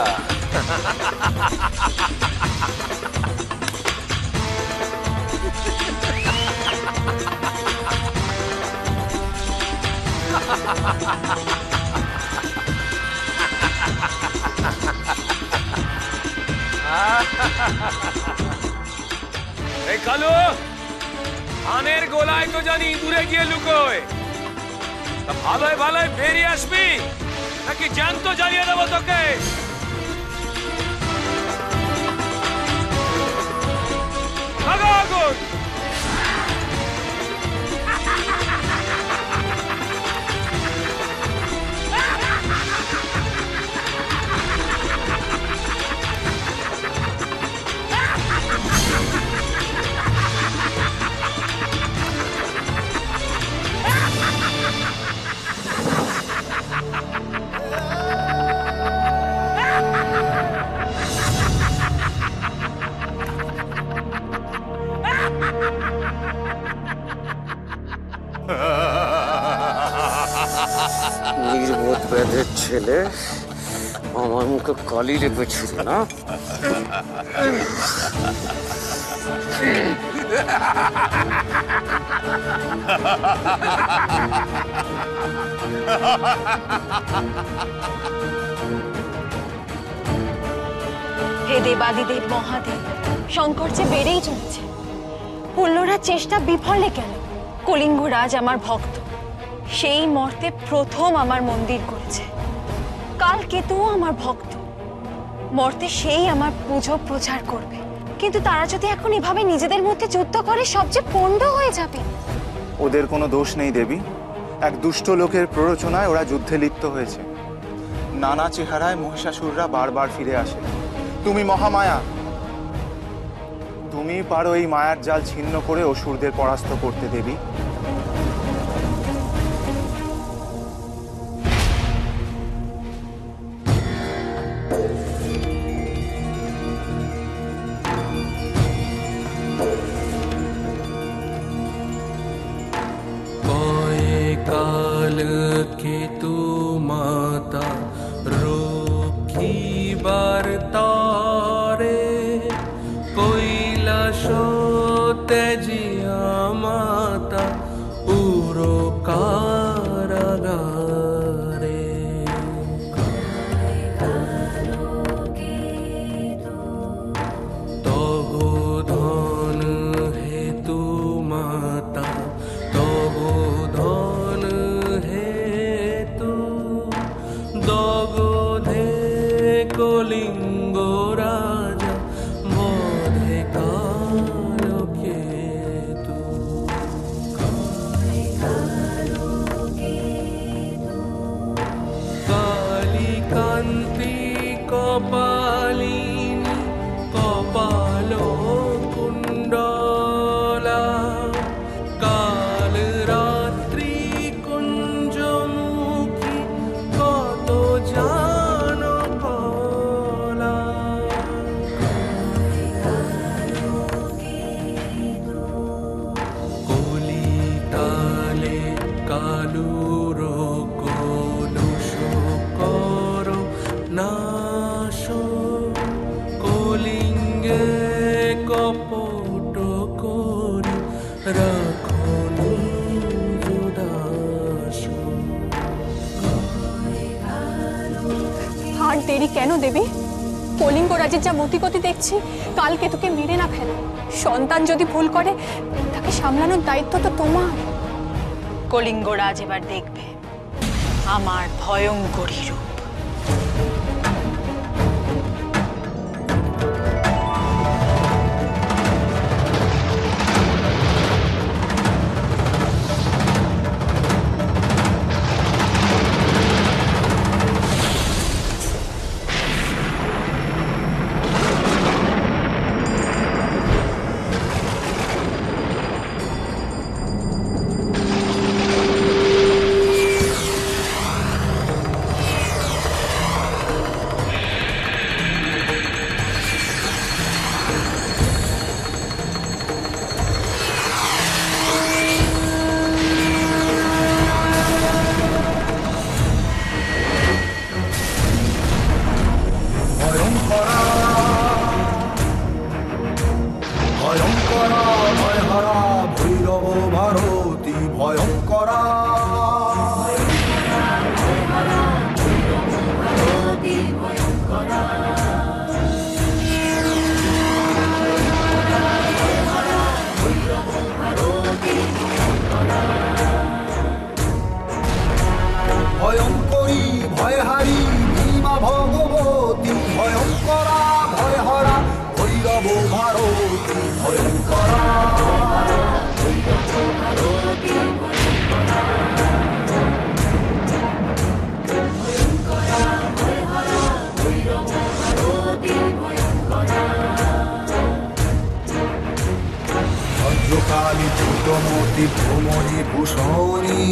এই কালু, ধানের গোলায় তো জানি দূরে গিয়ে লুকোয়। তা ভালোই ভালোই বেরিয়ে আসবি, নাকি জ্যান্ত জ্বালিয়ে দেবো তোকে? আগুন! নির্বোধ বেদের ছেলে, আমার মুখে কালি লেপেছিল না? হে দেবাদিদেব মহাদেব, সংকট যে বেড়েই চলেছে। পুল্লরা চেষ্টা বিফলে গেল। কলিঙ্গ রাজ আমার ভক্ত, সেই মর্তে প্রথম আমার মন্দির করেছে। কাল কেতুও আমার ভক্ত, মর্তে সেই আমার পুজো প্রচার করবে। কিন্তু তারা যদি এখন এভাবে নিজেদের মধ্যে যুদ্ধ করে, সবচেয়ে পণ্ড হয়ে যাবে। ওদের কোনো দোষ নেই দেবী, এক দুষ্ট লোকের প্ররোচনায় ওরা যুদ্ধে লিপ্ত হয়েছে। নানা চেহারায় মহিষাসুররা বারবার ফিরে আসে। তুমি মহামায়া, তুমি পারো এই মায়ার জাল ছিন্ন করে অসুরদের পরাস্ত করতে দেবী। काल के तू माता रोखी बारतारे কৈলাস তেজিয়া মাতা পুরো কারাগারে। তব ধন হেতু মাতা, তব ধন হেতু দগধে কলিঙ্গ রাজা বধে কালকেতু। কালিকান্তি কপালিনী কপাল কুণ্ডলা, কাল রাত্রি কুঞ্জমুখী কত জান কলা। দেরি কেন দেবী? কলিঙ্গ রাজের যা মতিগতি দেখছি, কালকে তোকে মেরে না ফেলে। সন্তান যদি ভুল করে তাকে সামলানোর দায়িত্ব তো তোমার। কলিঙ্গ রাজ এবার দেখবে আমার ভয়ঙ্করী রূপ। ভয়ঙ্করী ভয়হারী ভীমা ভগবতী ভয়ঙ্করা ভয়হরা ভৈরব ভারতী ভয়ঙ্করা ভদ্রকালী পুত্রমূর্তি ভ্রমণী ভূষণী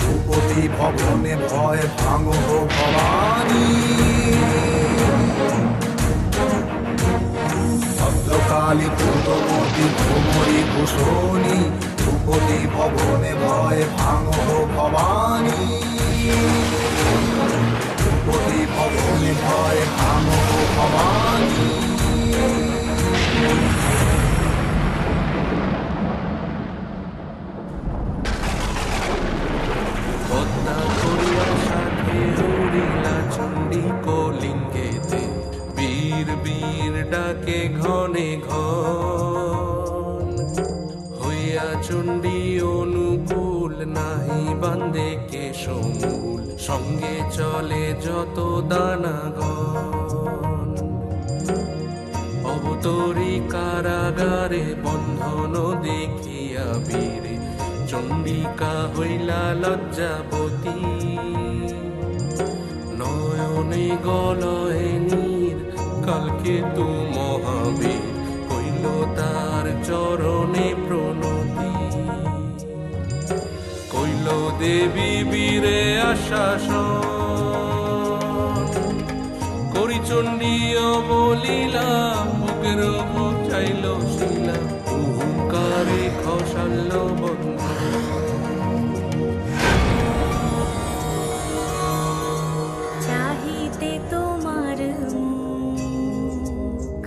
ভূপতি ভবনে ভয় ভাঙো ভবানী ভদ্রকালী পুত্রমূর্তি ভ্রমণী ভূষণী ভূপতি ভবনে ভয় ভাঙো ভবানী ভূপতি ভবনে ভয় ভাঙো ভবানী। পদ্মা করিয়ার সাথে জড়িলা চণ্ডী কলিঙ্গেতে বীর বীর ডাকে ঘনে ঘন হইয়া চণ্ডী অনুকূল নাহি বান্ধে কে সমূল সঙ্গে চলে যত দানাগণ অবতরী কারাগারে বন্ধন দেখিয়া বীরে চণ্ডিকা হইলা লজ্জাবতী নয়নে গলয়ে নীর কালকে তু মহাবীর হইল তার চরণে প্রণতি কইল দেবী বীরে আশাসন করি চণ্ডী অবলীলা বুকের বুঝাইল শিলা হুঙ্কারে খসাল বন্ধ চাহিতে তোমার মুখ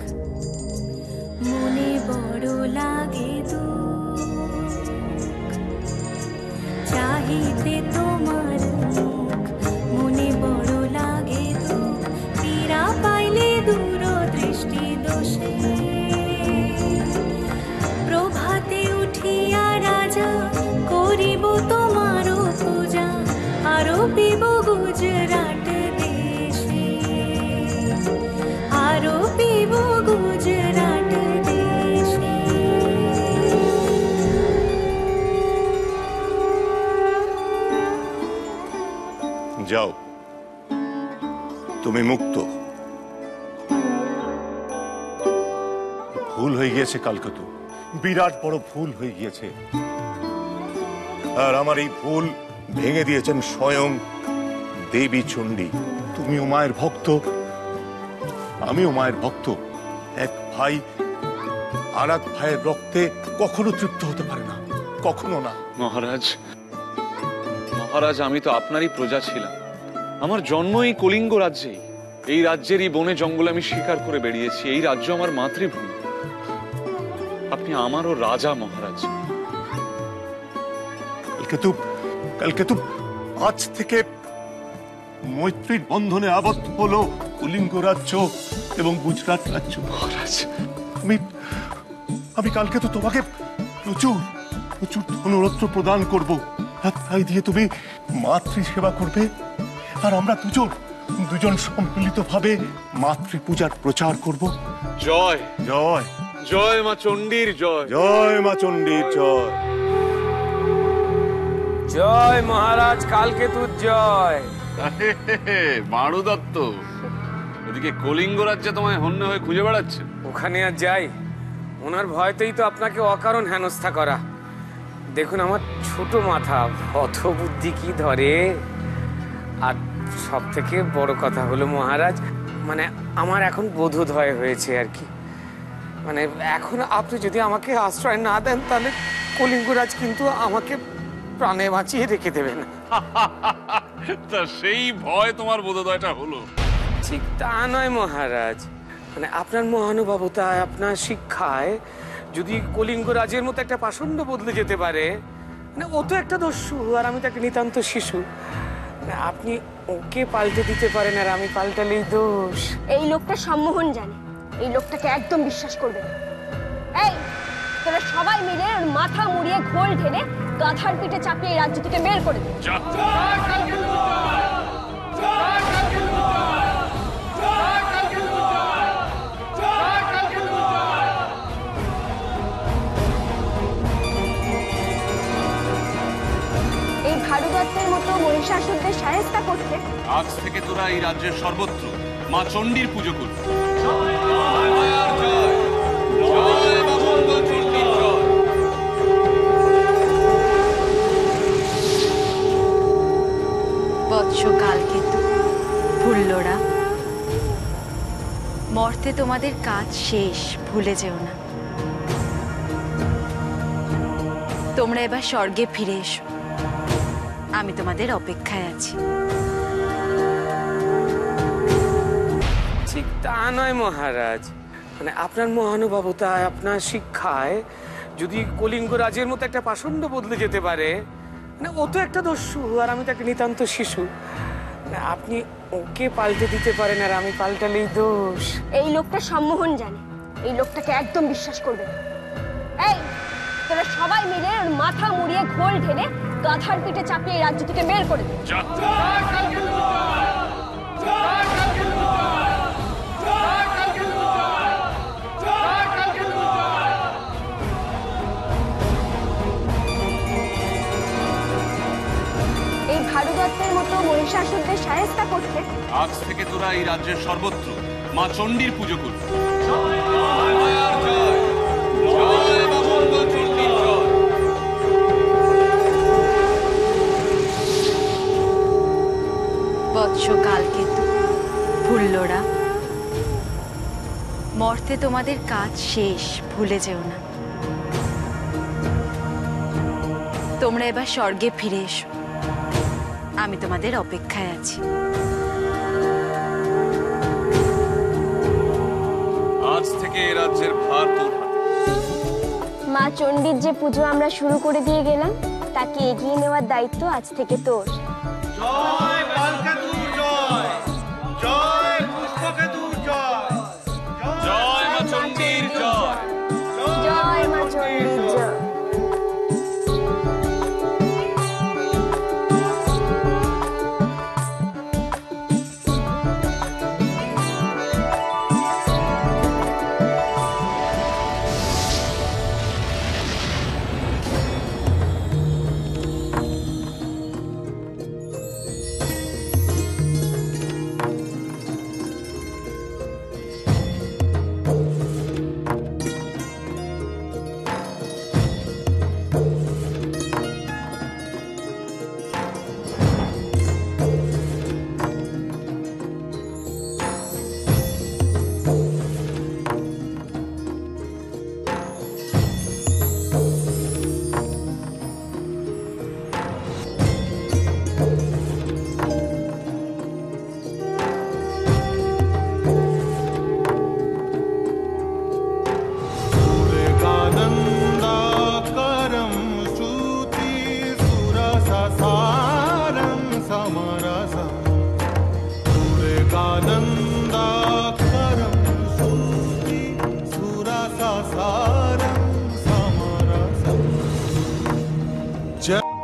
মনে বড় লাগে দুঃখ চাহিতে তোমার মুখ মনে বড় লাগে দুঃখ পীড়া পাইলে দূর দৃষ্টি দোষে প্রভাতে উঠিয়া রাজা করিব তোমার পূজা আরোপিব গুজরাট দেশে আরোপিব গুজরাট দেশে। যাও, তুমি মুক্ত। ভুল হয়ে গিয়েছে কালকাতু, বিরাট বড় ভুল হয়ে গিয়েছে। আর আমার এই ভুল ভেঙে দিয়েছেন স্বয়ং দেবী চণ্ডী। তুমিও মায়ের ভক্ত, আমিও মায়ের ভক্ত। এক ভাই আর এক ভাইয়ের রক্তে কখনো তৃপ্ত হতে পারে না, কখনো না। মহারাজ, মহারাজ, আমি তো আপনারই প্রজা ছিলাম। আমার জন্ম এই কলিঙ্গ রাজ্যেই। এই রাজ্যেরই বনে জঙ্গলে আমি শিকার করে বেরিয়েছি। এই রাজ্য আমার মাতৃভূমি। আপনি আমারও রাজা মহারাজ। কালকে তো আজ থেকে মৈত্রীর বন্ধনে আবদ্ধ হলো কলিঙ্গ রাজ্য এবং গুজরাট রাজ্য। মহারাজ, আমি কালকে তো তোমাকে প্রচুর প্রচুর ধনরত্ন প্রদান করব, তাই দিয়ে তুমি মাতৃ সেবা করবে, আর আমরা দুজন সম্মিলিত ভাবে মাতৃ পূজার প্রচার করব। জয় জয় জয় মা চণ্ডীর জয়। জয় মা চণ্ডীর জয়। জয় মহারাজ কালকেতুর জয়। মারু দত্ত, ওদিকে কলিঙ্গ রাজ্যে তোমায় হন্য হয়ে খুঁজে বেড়াচ্ছে। ওখানে আর যাই, ওনার ভয়তেই তো আপনাকে অকারণ হেনস্থা করা। দেখুন আমার ছোট মাথা, অত বুদ্ধি কি ধরে। আর সব থেকে বড় কথা হলো মহারাজ, মানে আমার এখন বোধোদয় হয়েছে আর কি। মানে এখন আপনি যদি আমাকে আশ্রয় না দেন তাহলে কলিঙ্গরাজ কিন্তু আমাকে প্রাণে বাঁচিয়ে রেখে দেবেন। তা সেই ভয় তোমার বোধোদয়টা হলো? ঠিক তা নয় মহারাজ, মানে আপনার মহানুভবতায়, আপনার শিক্ষায় যদি কলিঙ্গরাজের মতো একটা পাষণ্ড বদলে যেতে পারে, মানে ও তো একটা দস্যু আর আমি তাকে নিতান্ত শিশু, আপনি ওকে পাল্টে দিতে পারেন আর আমি পাল্টালেই দোষ। এই লোকটা সম্মোহন জানে, এই লোকটাকে একদম বিশ্বাস করবে না। এই তোরা সবাই মিলে ওর মাথা মুড়িয়ে ঘোল ঢেলে গাধার পিঠে চাপিয়ে এই রাজ্য থেকে বের করে দে। এই ভারুদত্তের মতো মহিষাসুরদের সাহেস্তা করতে আজ থেকে তোরা এই রাজ্যের সর্বত্র মা চণ্ডীর পুজো করবি। বৎস কালকেতু, ফুল্লরা, মর্তে তোমাদের কাজ শেষ, ভুলে যেও না। তোমরা এবার স্বর্গে ফিরে এসো, আমি তোমাদের অপেক্ষায় আছি। ঠিক তা নয় মহারাজ, মানে আপনার মহানুভবতায়, আপনার শিক্ষায় যদি কলিঙ্গরাজের মতো একটা পাষণ্ড বদলে যেতে পারে, মানে ও তো একটা দস্যু আর আমি তাকে নিতান্ত শিশু, মানে আপনি ওকে পাল্টে দিতে পারেন আর আমি পাল্টালেই দোষ। এই লোকটা সম্মোহন জানে, এই লোকটাকে একদম বিশ্বাস করবে না। এই তোরা সবাই মিলে ওর মাথা মুড়িয়ে ঘোল ঢেলে গাধার পিঠে চাপিয়ে এই রাজ্য থেকে বের করে দে। এই ভারুদত্তের মতো মহিষাসুরদের সাহেস্তা করতে আজ থেকে তোরা এই রাজ্যের সর্বত্র মা চণ্ডীর পুজো করবি। বৎস কালকেতু, ফুল্লরা, মর্তে তোমাদের কাজ শেষ, ভুলে যেও না। তোমরা এবার স্বর্গে ফিরে এসো, আমি তোমাদের অপেক্ষায় আছি। আজ থেকে এই রাজ্যের ভার তোর হাতে। মা চণ্ডীর যে পুজো আমরা শুরু করে দিয়ে গেলাম, তাকে এগিয়ে নেওয়ার দায়িত্ব আজ থেকে তোর। জয় কালকেতুর জয়, জয় পুষ্পকেতুর জয়, জয় মা চণ্ডীর জয়, জয় মা চণ্ডীর জয়।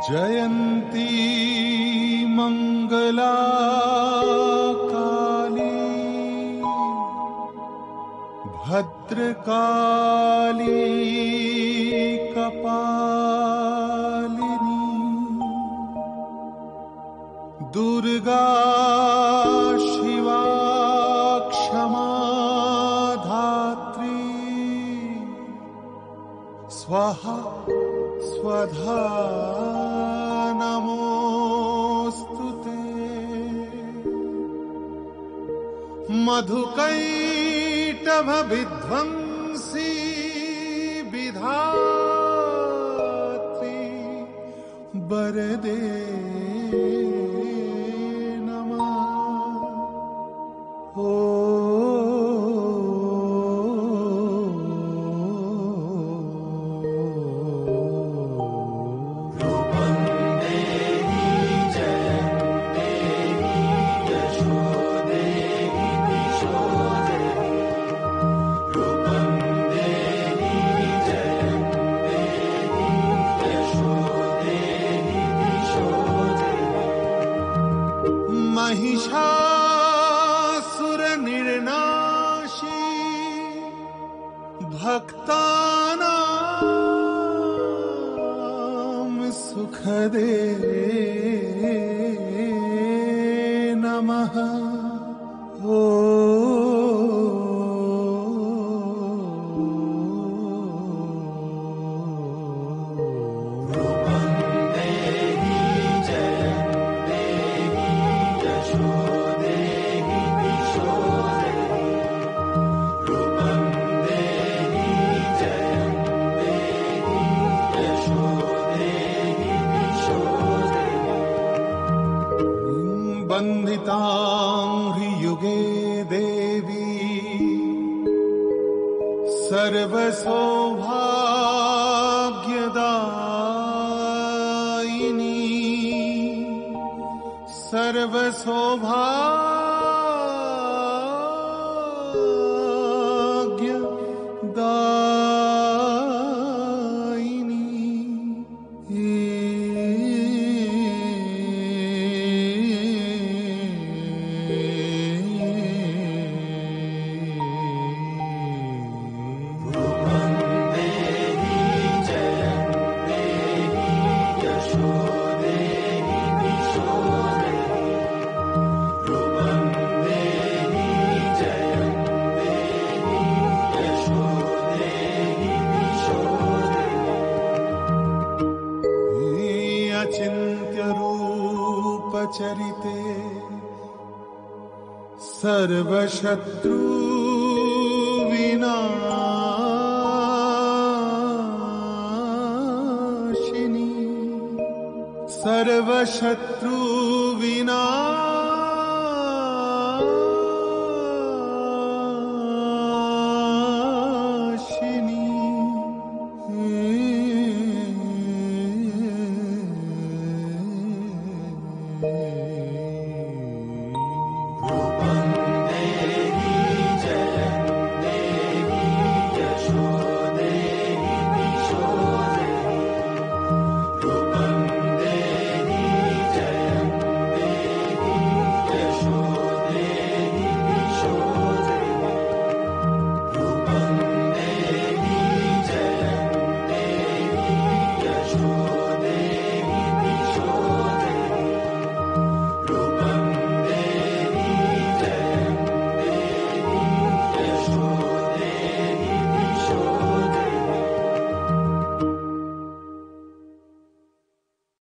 जयन्ती मंगला काली भद्रकाली कपालिनी दुर्गा शिवा क्षमा धात्री स्वाहा स्वधा नमोस्तुते मधुकैटभ विध्वंसी विधात्री वरदे नमः। ओ महिषासुर निर्नाशी भक्तानां सुखदे नमः। ओ वन्दितां ह्रियुगे देवी सर्वसौभाग्यदायिनी अचिन्त्य रूप चरिते सर्वशत्रु विनाशिनी सर्वशत्रु विनाशिनी